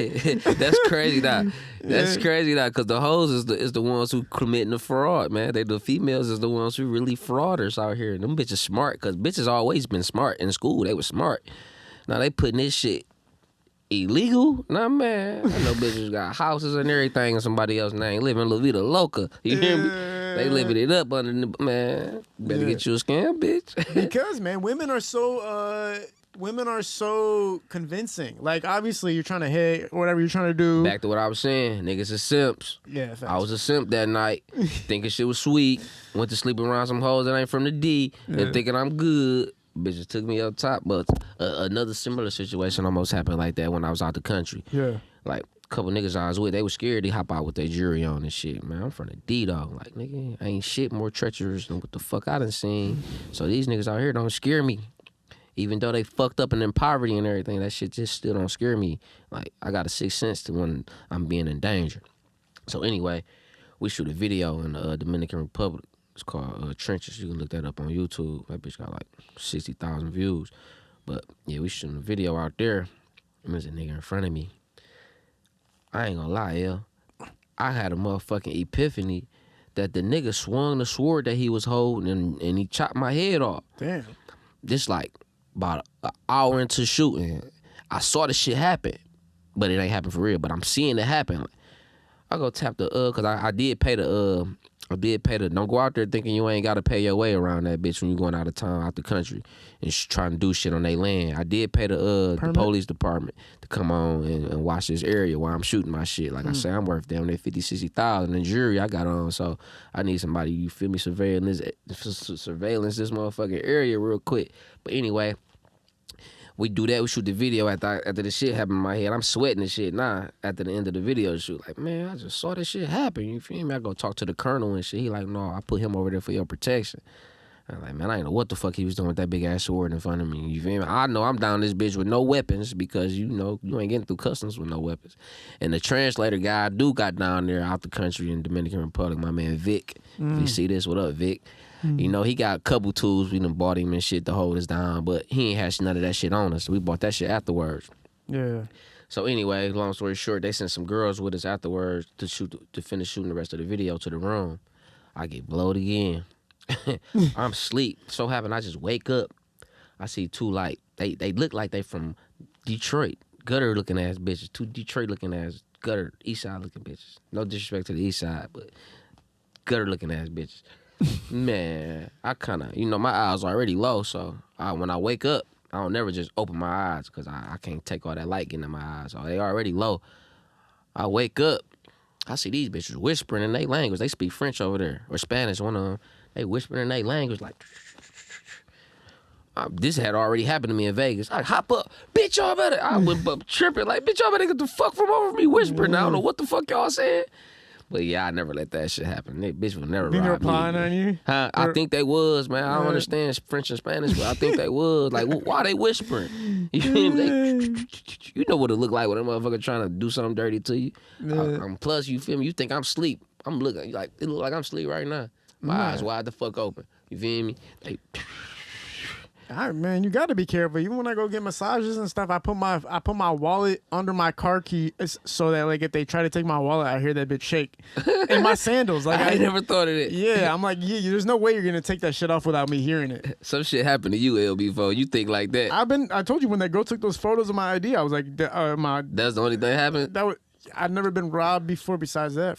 That's crazy, that. That's crazy, that. Because the hoes is the ones who committing the fraud, man. The females is the ones who really frauders out here. Them bitches smart, because bitches always been smart in school. They was smart. Now they putting this shit illegal? Nah, man. I know bitches got houses and everything in somebody else's name, living La Vida Loca. You hear me? They living it up under the, man. Better get you a scam, bitch. Because, man, women are so convincing. Like, obviously, you're trying to hit whatever you're trying to do. Back to what I was saying, niggas is simps. Yeah, facts. I was a simp that night, thinking shit was sweet. Went to sleep around some hoes that ain't from the D, and thinking I'm good. Bitches took me up top, but another similar situation almost happened like that when I was out the country. Yeah. Like, a couple niggas I was with, they was scared to hop out with their jury on and shit, man. I'm from the D, dog. Like, nigga, ain't shit more treacherous than what the fuck I done seen. So these niggas out here don't scare me. Even though they fucked up and in poverty and everything, that shit just still don't scare me. Like, I got a sixth sense to when I'm being in danger. So anyway, we shoot a video in the Dominican Republic. It's called Trenches. You can look that up on YouTube. That bitch got like 60,000 views. But yeah, we shooting a video out there. And there's a nigga in front of me. I ain't gonna lie, L. I had a motherfucking epiphany that the nigga swung the sword that he was holding and he chopped my head off. Damn. Just like about an hour into shooting, I saw the shit happen. But it ain't happen for real. But I'm seeing it happen. I go tap the cause I did pay the don't go out there thinking you ain't gotta pay your way around that bitch when you going out of town, out the country and trying to do shit on their land. I did pay the police department to come on and watch this area while I'm shooting my shit. Like I say, I'm worth damn near 50, 60,000. The jury I got on, so I need somebody, you feel me, surveillance this motherfucking area real quick. But anyway, we do that. We shoot the video after the shit happened in my head. I'm sweating and shit. After the end of the video shoot, like, man, I just saw this shit happen. You feel me? I go talk to the colonel and shit. He like, no, I put him over there for your protection. I'm like, man, I didn't know what the fuck he was doing with that big ass sword in front of me. You feel me? I know I'm down this bitch with no weapons because you know you ain't getting through customs with no weapons. And the translator guy I do got down there out the country in Dominican Republic, my man Vic. If you see this, what up, Vic? You know, he got a couple tools. We done bought him and shit to hold us down, but he ain't had none of that shit on us. So we bought that shit afterwards. Yeah. So anyway, long story short, they sent some girls with us afterwards to finish shooting the rest of the video to the room. I get blowed again. I'm asleep. So happen I just wake up. I see two like they look like they from Detroit, gutter looking ass bitches. Two Detroit looking ass gutter east side looking bitches. No disrespect to the east side, but gutter looking ass bitches. Man, I kind of, you know, my eyes are already low, so when I wake up, I don't never just open my eyes because I can't take all that light getting in my eyes. So they already low. I wake up, I see these bitches whispering in their language. They speak French over there, or Spanish, one of them. They whispering in their language like, this had already happened to me in Vegas. I hop up, bitch, y'all better. I went up tripping like, bitch, y'all better get the fuck from over me whispering. I don't know what the fuck y'all saying. But yeah, I never let that shit happen. That bitch would never rob me. They were pawing on you? Huh? I think they was, man. I don't understand French and Spanish, but I think they was. Like, why they whispering? You feel me? You know what it look like when a motherfucker trying to do something dirty to you. Plus, you feel me? You think I'm asleep. I'm looking like it look like I'm asleep right now. My eyes wide the fuck open. You feel me? They... All right, man, you got to be careful. Even when I go get massages and stuff, I put my wallet under my car key so that like if they try to take my wallet, I hear that bitch shake. And my sandals, like I never thought of it. Yeah, I'm like, yeah, there's no way you're gonna take that shit off without me hearing it. Some shit happened to you, LB4. You think like that? I told you when that girl took those photos of my ID, I was like, that's the only thing happened. I've never been robbed before. Besides that,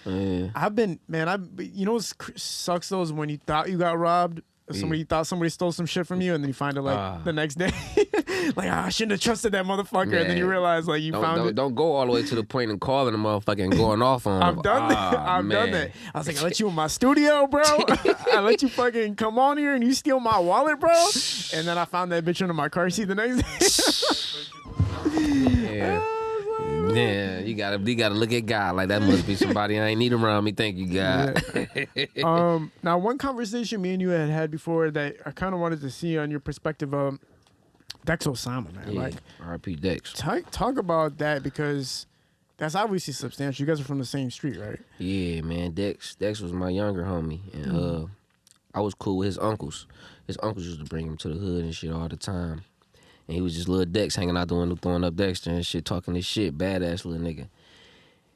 you know what sucks though is when you thought you got robbed. You thought somebody stole some shit from you, and then you find it like the next day. Like, I shouldn't have trusted that motherfucker. Man. And then you realize like found it. Don't go all the way to the point of calling the motherfucker and going off on him. I've done that. I've done that. I was like, I let you in my studio, bro. I let you fucking come on here and you steal my wallet, bro. And then I found that bitch under my car seat the next day. Yeah. Yeah, you gotta look at God like that must be somebody I ain't need around me. Thank you, God. Yeah. Now, one conversation me and you had before that I kind of wanted to see on your perspective of Dex Osama, man. Yeah, like, R.I.P. Dex. Talk about that because that's obviously substantial. You guys are from the same street, right? Yeah, man. Dex was my younger homie, and I was cool with his uncles. His uncles used to bring him to the hood and shit all the time. And he was just little Dex hanging out the window, throwing up Dexter and shit, talking this shit, badass little nigga.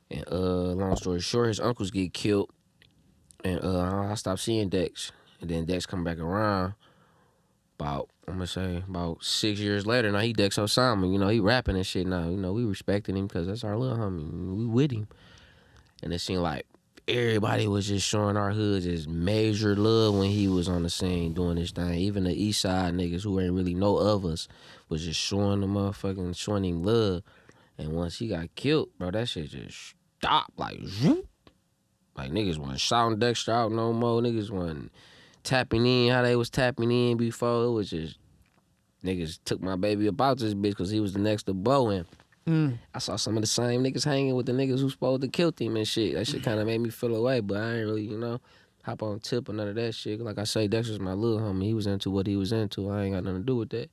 And long story short, his uncles get killed, and I stopped seeing Dex. And then Dex come back around about 6 years later. Now he Dex Osama, you know, he rapping and shit now. You know, we respecting him because that's our little homie. We with him. And it seemed like everybody was just showing our hood just major love when he was on the scene doing this thing. Even the east side niggas who ain't really know of us was just showing him love. And once he got killed, bro, that shit just stopped. Like, zoop. Like niggas wasn't shouting Dexter out no more. Niggas wasn't tapping in how they was tapping in before. It was just niggas took my baby about this bitch because he was the next to Bo. And I saw some of the same niggas hanging with the niggas who supposed to kill him and shit. That shit kind of made me feel away, but I ain't really, you know, hop on tip or none of that shit. Like I say, Dexter's my little homie. He was into what he was into. I ain't got nothing to do with that.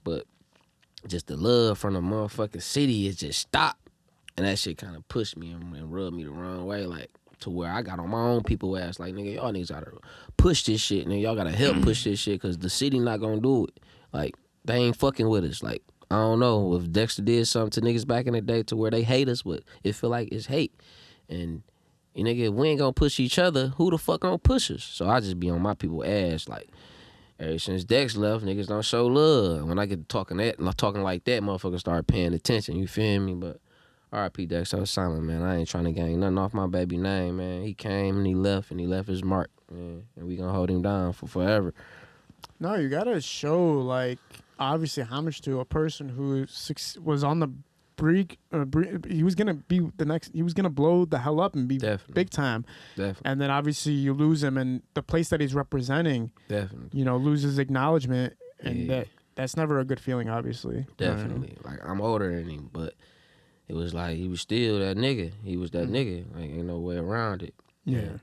But just the love from the motherfucking city, it just stopped. And that shit kind of pushed me and rubbed me the wrong way, like, to where I got on my own people ass. Like, nigga, y'all niggas gotta push this shit. Nigga, y'all gotta help push this shit because the city not gonna do it. Like, they ain't fucking with us. Like, I don't know if Dexter did something to niggas back in the day to where they hate us, but it feel like it's hate. And, you nigga, if we ain't gonna push each other, who the fuck gonna push us? So I just be on my people ass. Like, ever since Dex left, niggas don't show love. When I get talking like that, motherfuckers start paying attention. You feel me? But R.I.P. Dex Osama, man. I ain't trying to gang nothing off my baby name, man. He came and he left his mark, man. And we gonna hold him down for forever. No, you gotta show, like, obviously homage to a person who was on the brink. He was gonna be the next. He was gonna blow the hell up and be big time. Definitely. And then obviously you lose him, and the place that he's representing, definitely, loses acknowledgement, and that's never a good feeling. Obviously, definitely. Like, I'm older than him, but it was like he was still that nigga. He was that nigga. Like, ain't no way around it. Yeah.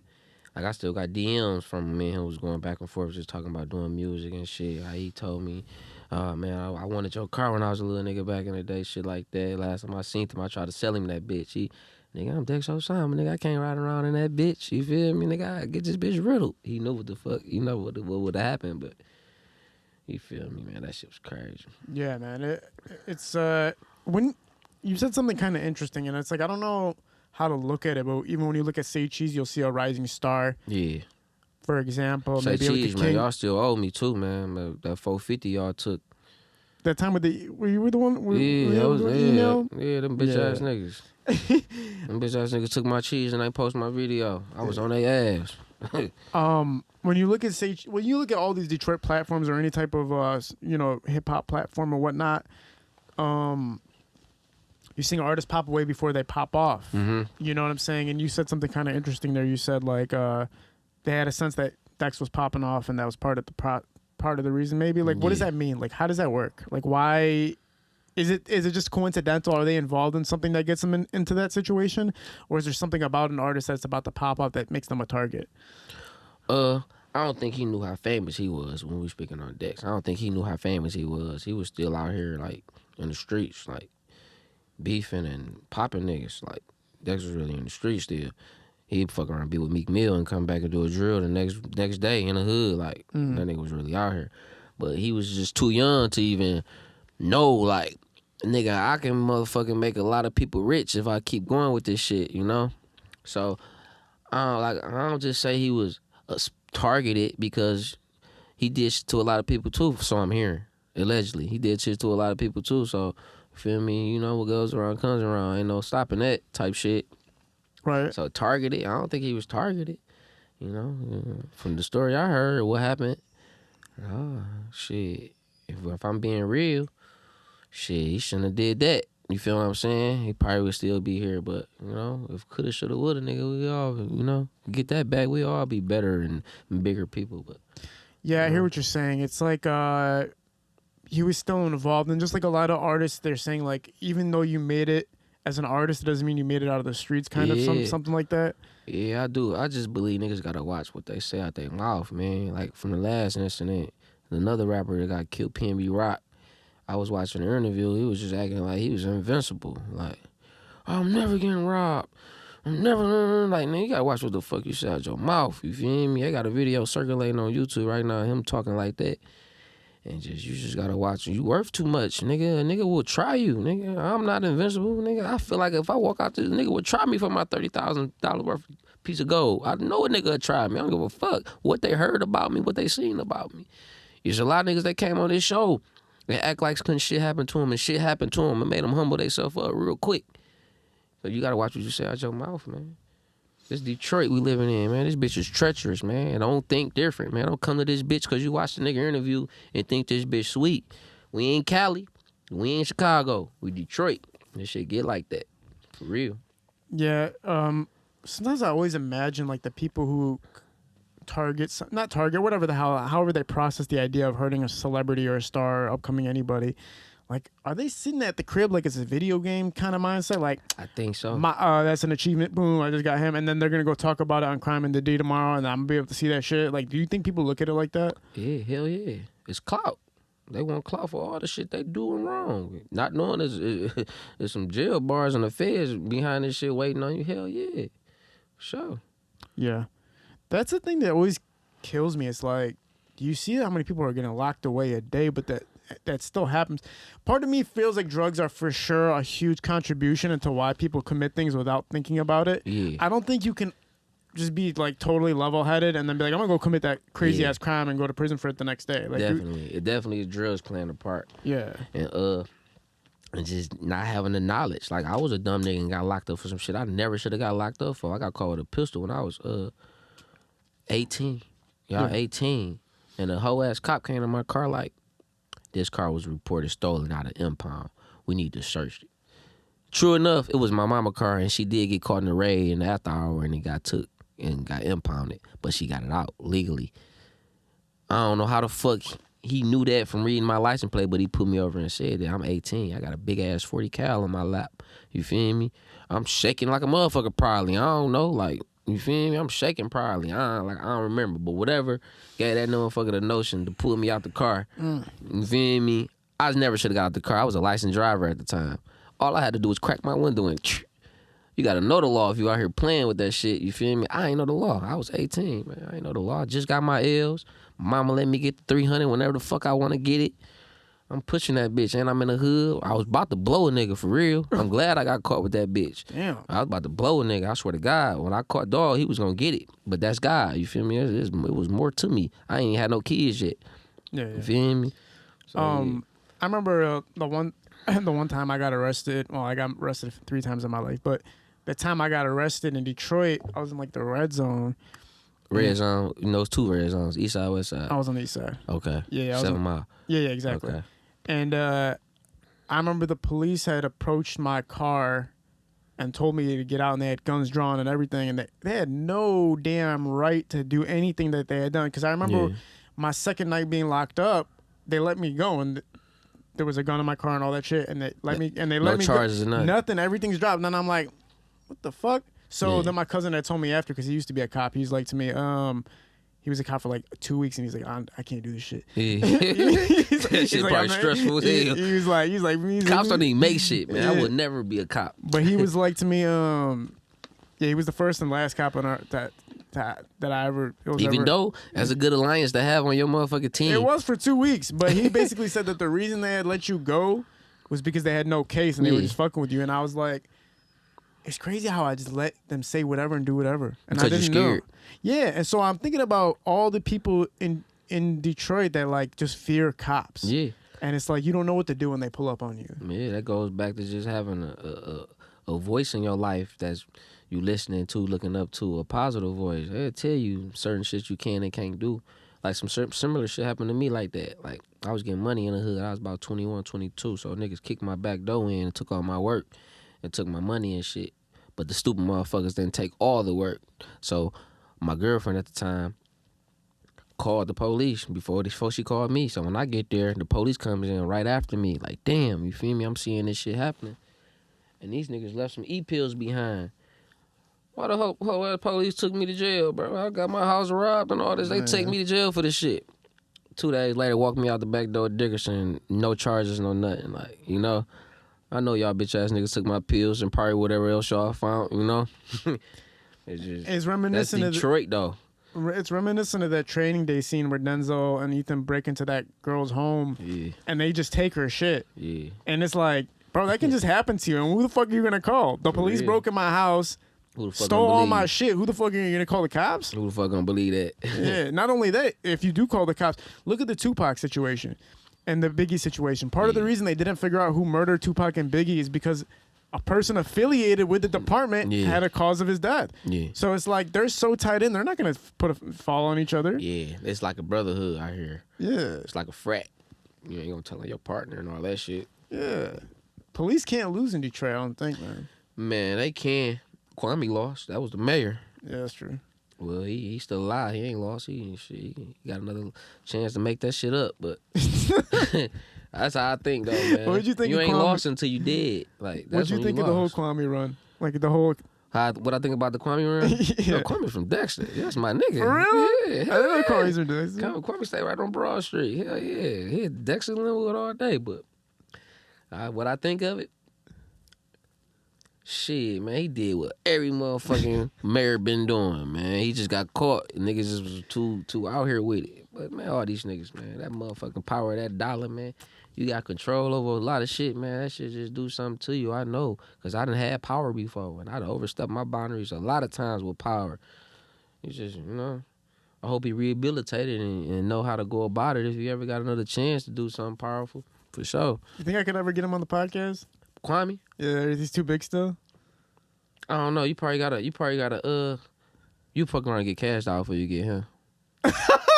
Like, I still got DMs from me and him was going back and forth just talking about doing music and shit. How he told me, man, I wanted your car when I was a little nigga back in the day, shit like that. Last time I seen him, I tried to sell him that bitch. Nigga, I'm Dex Osama, nigga. I can't ride around in that bitch. You feel me? Nigga, I get this bitch riddled. He knew what the fuck, what would have happened, but you feel me, man? That shit was crazy. Yeah, man. It's when you said something kind of interesting, and it's like, I don't know how to look at it, but even when you look at Say Cheese, you'll see a rising star. Yeah. For example, Say maybe Cheese, like man, y'all still owe me too, man. That 450 y'all took. That time with you were the one? Email? Yeah, them bitch ass niggas. Them bitch ass niggas took my cheese and they posted my video. I was on their ass. When you look at all these Detroit platforms or any type of hip hop platform or whatnot, you're seeing artists pop away before they pop off. Mm-hmm. You know what I'm saying? And you said something kind of interesting there. You said like they had a sense that Dex was popping off, and that was part of the reason. Maybe like, what does that mean? Like, how does that work? Like, why is it just coincidental? Are they involved in something that gets them into that situation, or is there something about an artist that's about to pop off that makes them a target? I don't think he knew how famous he was when we were speaking on Dex. I don't think he knew how famous he was. He was still out here like in the streets, like beefing and popping niggas. Like, Dex was really in the streets still. He'd fuck around, be with Meek Mill, and come back and do a drill the next day in the hood. Like, that nigga was really out here. But he was just too young to even know, like, nigga, I can motherfucking make a lot of people rich if I keep going with this shit, So, I don't just say he was targeted, because he did shit to a lot of people too, so I'm hearing. Allegedly. He did shit to a lot of people too, so, feel me? What goes around comes around. Ain't no stopping that type shit. Right. So targeted, I don't think he was targeted. From the story I heard, what happened? Shit. If I'm being real, shit, he shouldn't have did that. You feel what I'm saying? He probably would still be here, but if coulda, shoulda, woulda, nigga, we all, get that back. We all be better and bigger people. But yeah, I hear what you're saying. It's like he was still involved, and just like a lot of artists, they're saying like, even though you made it as an artist, it doesn't mean you made it out of the streets, kind of something like that. Yeah, I do. I just believe niggas gotta watch what they say out their mouth, man. Like, from the last incident, another rapper that got killed, PNB Rock. I was watching an interview. He was just acting like he was invincible. Like, I'm never getting robbed. I'm never, like, man, you gotta watch what the fuck you say out your mouth. You feel me? I got a video circulating on YouTube right now, him talking like that. And you just gotta watch. You worth too much, nigga. A nigga will try you, nigga. I'm not invincible, nigga. I feel like if I walk out, this nigga would try me for my $30,000 worth piece of gold. I know a nigga would try me. I don't give a fuck what they heard about me, what they seen about me. There's a lot of niggas that came on this show and act like shit happened to them, and shit happened to them and made them humble themselves up real quick. So you gotta watch what you say out your mouth, man. This Detroit we living in, man. This bitch is treacherous, man. And don't think different, man. Don't come to this bitch because you watched the nigga interview and think this bitch sweet. We ain't Cali. We ain't Chicago. We Detroit. This shit get like that. For real. Yeah. Sometimes I always imagine like the people who not target, whatever the hell, however they process the idea of hurting a celebrity or a star, upcoming anybody. Like, are they sitting at the crib like it's a video game kind of mindset? Like, I think so. That's an achievement. Boom, I just got him. And then they're going to go talk about it on Crime and the D tomorrow, and I'm going to be able to see that shit. Like, do you think people look at it like that? Yeah, hell yeah. It's clout. They want clout for all the shit they doing wrong. Not knowing there's some jail bars and the feds behind this shit waiting on you. Hell yeah. Sure. Yeah. That's the thing that always kills me. It's like, do you see how many people are getting locked away a day, but that still happens. Part of me feels like drugs are for sure a huge contribution into why people commit things without thinking about it. Yeah. I don't think you can just be like totally level-headed and then be like, I'm gonna go commit that crazy ass crime and go to prison for it the next day. Like, definitely, it definitely is drugs playing a part. Yeah. And and just not having the knowledge. Like, I was a dumb nigga and got locked up for some shit I never should have got locked up for. I got caught with a pistol when I was 18. Y'all 18. And a whole ass cop came to my car like, this car was reported stolen out of impound. We need to search it. True enough, it was my mama car, and she did get caught in the raid in the after hour, and it got took and got impounded, but she got it out legally. I don't know how the fuck he knew that from reading my license plate, but he put me over and said that I'm 18. I got a big ass 40 cal on my lap. You feel me? I'm shaking like a motherfucker probably. I don't know, like, you feel me? I'm shaking probably. I don't remember, but whatever gave that motherfucker the notion to pull me out the car. You feel me? I never should have got out the car. I was a licensed driver at the time. All I had to do was crack my window and you gotta know the law if you out here playing with that shit. You feel me? I ain't know the law. I was 18, man. I ain't know the law. I just got my L's. Mama let me get the 300 whenever the fuck I want to get it. I'm pushing that bitch, and I'm in the hood. I was about to blow a nigga for real. I'm glad I got caught with that bitch. Damn. I was about to blow a nigga. I swear to God. When I caught dog, he was gonna get it. But that's God. You feel me? It was more to me. I ain't had no kids yet. Yeah. You feel me? So, I remember the one time I got arrested. Well, I got arrested 3 times in my life, but the time I got arrested in Detroit, I was in like the red zone. Red zone, you know, it's 2 red zones, east side, west side. I was on the east side. Okay. Yeah, 7 Mile. Yeah, exactly. Okay. And I remember the police had approached my car and told me to get out, and they had guns drawn and everything, and they had no damn right to do anything that they had done. Because I remember my second night being locked up, they let me go, and there was a gun in my car and all that shit, and they let me No charges or nothing. Nothing. Everything's dropped. And then I'm like, what the fuck? So then my cousin had told me after, because he used to be a cop. He's like to me, he was a cop for like 2 weeks, and he's like, I can't do this shit. Yeah. That shit like, probably stressful as hell. He was like, Cops don't even make shit, man. Yeah. I would never be a cop. But he was like to me, he was the first and last cop on that I ever. Even though that's a good alliance to have on your motherfucking team. It was for 2 weeks, but he basically said that the reason they had let you go was because they had no case and they were just fucking with you. And I was like, it's crazy how I just let them say whatever and do whatever, and I didn't know. Yeah, and so I'm thinking about all the people in Detroit that like just fear cops. Yeah, and it's like you don't know what to do when they pull up on you. Yeah, that goes back to just having a voice in your life that's you listening to, looking up to, a positive voice. They'll tell you certain shit you can and can't do. Like some similar shit happened to me like that. Like I was getting money in the hood. I was about 21, 22, so niggas kicked my back door in and took all my work and took my money and shit. But the stupid motherfuckers didn't take all the work. So my girlfriend at the time called the police before she called me. So when I get there, the police comes in right after me. Like, damn, you feel me? I'm seeing this shit happening. And these niggas left some E-pills behind. Why the whole police took me to jail, bro? I got my house robbed and all this. They take me to jail for this shit. 2 days later, walked me out the back door at Dickerson. No charges, no nothing. Like, you know? I know y'all bitch ass niggas took my pills and probably whatever else y'all found, you know? It's reminiscent of Detroit, though. It's reminiscent of that Training Day scene where Denzel and Ethan break into that girl's home and they just take her shit. Yeah. And it's like, bro, that can just happen to you. And who the fuck are you gonna call? The police broke in my house, stole all my shit. Who the fuck are you gonna call? The cops? Who the fuck gonna believe that? Yeah. Not only that, if you do call the cops, look at the Tupac situation and the Biggie situation. Part of the reason they didn't figure out who murdered Tupac and Biggie is because a person affiliated with the department had a cause of his death. Yeah. So it's like they're so tied in, they're not gonna fall on each other. Yeah, it's like a brotherhood out here. Yeah, it's like a frat. You ain't gonna tell on your partner and all that shit. Yeah, police can't lose in Detroit. I don't think, man. Man, they can. Kwame lost. That was the mayor. Yeah, that's true. Well, he still alive. He ain't lost. He got another chance to make that shit up. But that's how I think, though, man. What did you think? You of ain't Kwame? lost until you dead. Like, what did you think of the whole Kwame run? Like the whole. What I think about the Kwame run? Yeah. No, Kwame's from Dexter. That's my nigga. For real? Yeah. I didn't know Kwame's from Dexter. Kwame stay right on Broad Street. Hell yeah. He at Dexter Linwood all day. But what I think of it. Shit, man, he did what every motherfucking mayor been doing, man. He just got caught. Niggas just was too out here with it. But, man, all these niggas, man, that motherfucking power of that dollar, man, you got control over a lot of shit, man. That shit just do something to you, I know. Because I done had power before, and I done overstepped my boundaries a lot of times with power. It's just, you know, I hope he rehabilitated and know how to go about it if you ever got another chance to do something powerful. For sure. You think I could ever get him on the podcast? Kwame? Yeah, he's too big still. I don't know. You probably gotta. You fuck around and get cashed out before you get him.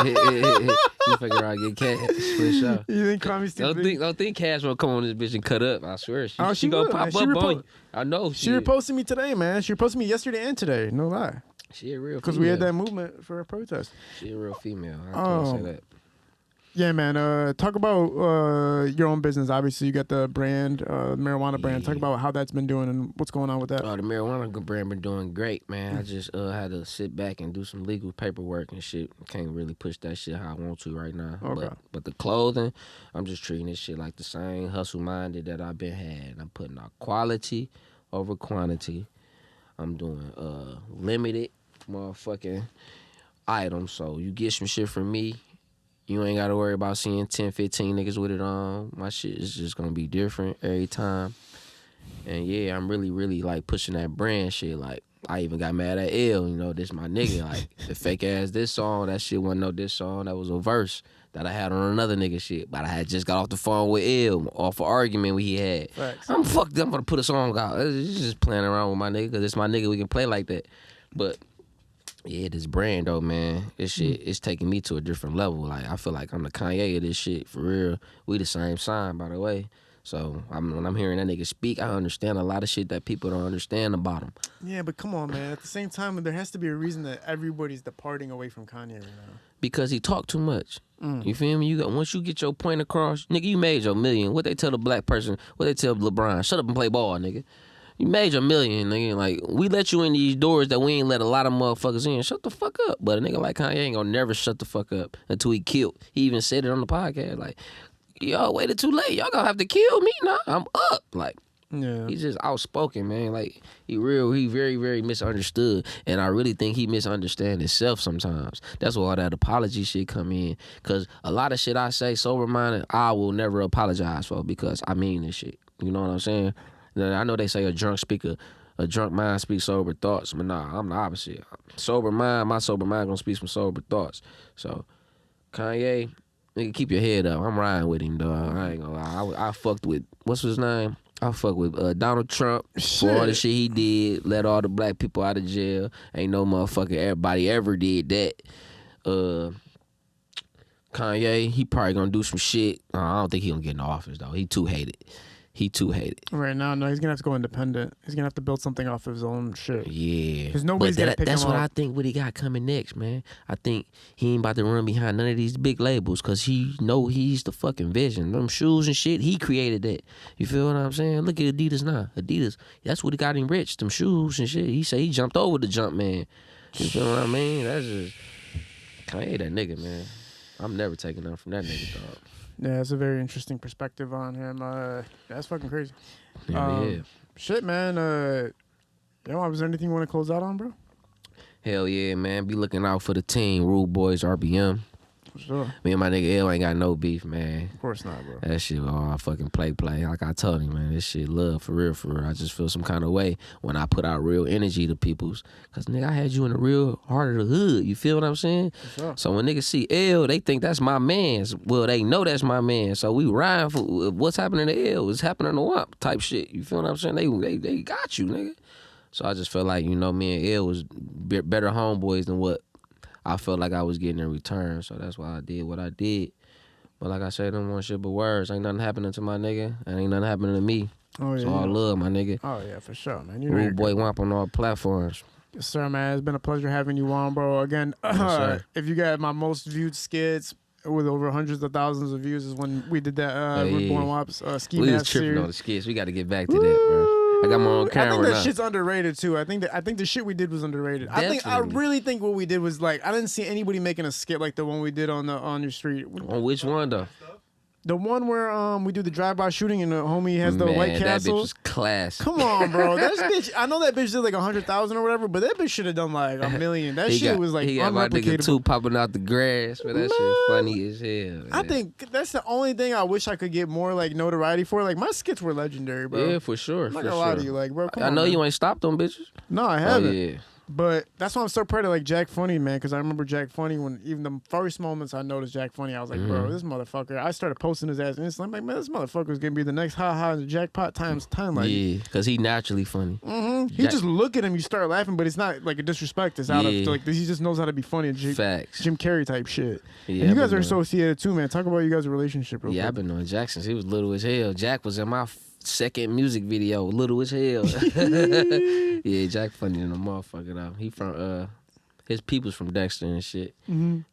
You fuck around and get cash for sure. You think Kwame's too big? Don't think Cash will come on this bitch and cut up. I swear. She will, gonna pop man. up on you. I know. She reposted me today, man. She reposted me yesterday and today. No lie. She a real female. Because we had that movement for a protest. She a real female. I can't say that. Yeah, man. Talk about your own business. Obviously, you got the brand, marijuana brand. Talk about how that's been doing and what's going on with that. Oh, the marijuana brand been doing great, man. I just had to sit back and do some legal paperwork and shit. Can't really push that shit how I want to right now. Okay. But the clothing, I'm just treating this shit like the same hustle-minded that I've been had. I'm putting out quality over quantity. I'm doing limited motherfucking items. So you get some shit from me, you ain't got to worry about seeing 10, 15 niggas with it on. My shit is just going to be different every time. And yeah, I'm really, really like pushing that brand shit. Like, I even got mad at L, you know, this my nigga. Like, the fake ass this song, that shit wasn't no diss song. That was a verse that I had on another nigga shit. But I had just got off the phone with L, off an argument we had. Facts. I'm fucked up, I'm going to put a song out. It's just playing around with my nigga, because it's my nigga, we can play like that. But yeah, this brand though, man, this shit is taking me to a different level. Like, I feel like I'm the Kanye of this shit, for real. We the same sign, by the way. So when I'm hearing that nigga speak, I understand a lot of shit that people don't understand about him. Yeah, but come on, man. At the same time, there has to be a reason that everybody's departing away from Kanye right now. Because he talk too much. You feel me? Once you get your point across, nigga, you made your million. What they tell the black person? What they tell LeBron? Shut up and play ball, nigga. You made your million, nigga. Like, we let you in these doors that we ain't let a lot of motherfuckers in. Shut the fuck up. But a nigga like Kanye ain't gonna never shut the fuck up until he killed. He even said it on the podcast. Like, y'all waited too late. Y'all gonna have to kill me now. I'm up. Like, yeah, he's just outspoken, man. Like, he very, very misunderstood. And I really think he misunderstands himself sometimes. That's where all that apology shit come in. Because a lot of shit I say, sober-minded, I will never apologize for, because I mean this shit. You know what I'm saying? I know they say a drunk mind speaks sober thoughts, but nah, I'm the opposite. Sober mind, my sober mind gonna speak some sober thoughts. So, Kanye, nigga, keep your head up. I'm riding with him, dog. I ain't gonna lie. I fucked with, what's his name? I fucked with Donald Trump for all the shit he did. Let all the black people out of jail. Ain't no motherfucker everybody ever did that. Kanye, he probably gonna do some shit. I don't think he gonna get in the office, though. He too hated. Right now, no, he's gonna have to go independent. He's gonna have to build something off of his own shit. Yeah, because nobody's gonna pick him up. That's what I think. What he got coming next, man. I think he ain't about to run behind none of these big labels, because he know he's the fucking vision. Them shoes and shit, he created that. You feel what I'm saying? Look at Adidas now. Adidas, that's what got him rich. Them shoes and shit. He say he jumped over the jump man. You feel what I mean? That's just, I hate that nigga, man. I'm never taking nothing from that nigga, dog. Yeah, that's a very interesting perspective on him. That's fucking crazy. Yeah. Shit, man. Was there anything you want to close out on, bro? Hell yeah, man. Be looking out for the team, RudeBoys RBM. For sure. Me and my nigga L ain't got no beef, man. Of course not, bro. That shit all fucking play. Like I told him, man, this shit love, for real. I just feel some kind of way when I put out real energy to people's. Because, nigga, I had you in the real heart of the hood. You feel what I'm saying? Sure. So when niggas see L, they think that's my man. Well, they know that's my man. So we riding for what's happening to L is happening to Whomp type shit. You feel what I'm saying? They got you, nigga. So I just felt like, you know, me and L was better homeboys than what I felt like I was getting in return. So that's why I did what I did. But like I said, don't want shit but words. Ain't nothing happening to my nigga, and ain't nothing happening to me. Oh, yeah. So all love, my nigga. Oh, yeah, for sure, man. RudeBoy Whomp on all platforms. Yes, sir, man. It's been a pleasure having you on, bro. Again, Yes, if you got my most viewed skits with over hundreds of thousands of views is when we did that RudeBoy Whomp's ski we mask was tripping series. on the skits. We got to get back to that, bro. I got my own camera. I think that now. shit's underrated too. I think the shit we did was underrated. Definitely. I really think what we did was like, I didn't see anybody making a skit like the one we did on your street. On which one though? The one where we do the drive-by shooting and the homie has the White Castle. That bitch was class. Come on, bro. That bitch. I know that bitch did like 100,000 or whatever, but that bitch should have done like $1 million. That shit was like he got my nigga unreplicatable. two popping out the grass, but that shit funny as hell. Man. I think that's the only thing I wish I could get more like notoriety for. Like my skits were legendary, bro. Yeah, for sure. I'm not gonna lie to you, like, bro. Come on, I know man. you ain't stopped them bitches. No, I haven't. Oh, yeah. But that's why I'm so proud of like Jack Funny, man, because I remember Jack Funny when even the first moments I noticed Jack Funny, I was like, bro, this motherfucker. I started posting his ass instantly. I'm like, man, this motherfucker's gonna be the next ha in the jackpot times 10. Like, yeah, because he naturally funny. You just look at him, you start laughing, but it's not like a disrespect. It's out of like he just knows how to be funny. Facts. Jim Carrey type shit. Yeah, and you guys are associated too, man. Talk about you guys' relationship real quick. I've been knowing Jack since he was little as hell. Jack was in my second music video, little as hell. Yeah, Jack funny than a motherfucker though. He from his people's from Dexter and shit. Hell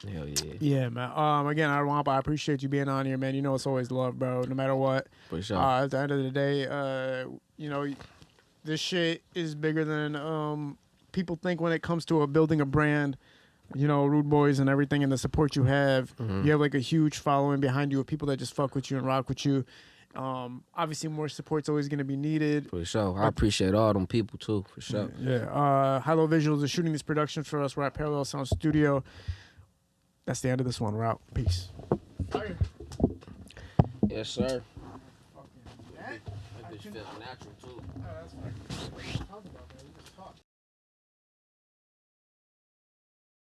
yeah. Yeah, man. Again, I appreciate you being on here, man. You know it's always love, bro. No matter what. For sure. At the end of the day, you know, this shit is bigger than people think when it comes to building a brand. You know, Rude Boys and everything, and the support you have. You have like a huge following behind you of people that just fuck with you and rock with you. Obviously, more support's always going to be needed. For sure. I appreciate all them people too. For sure. Yeah. High Low Visuals is shooting these productions for us. We're at Parallel Sound Studio. That's the end of this one. We're out. Peace. Yes, sir. That bitch feels natural too.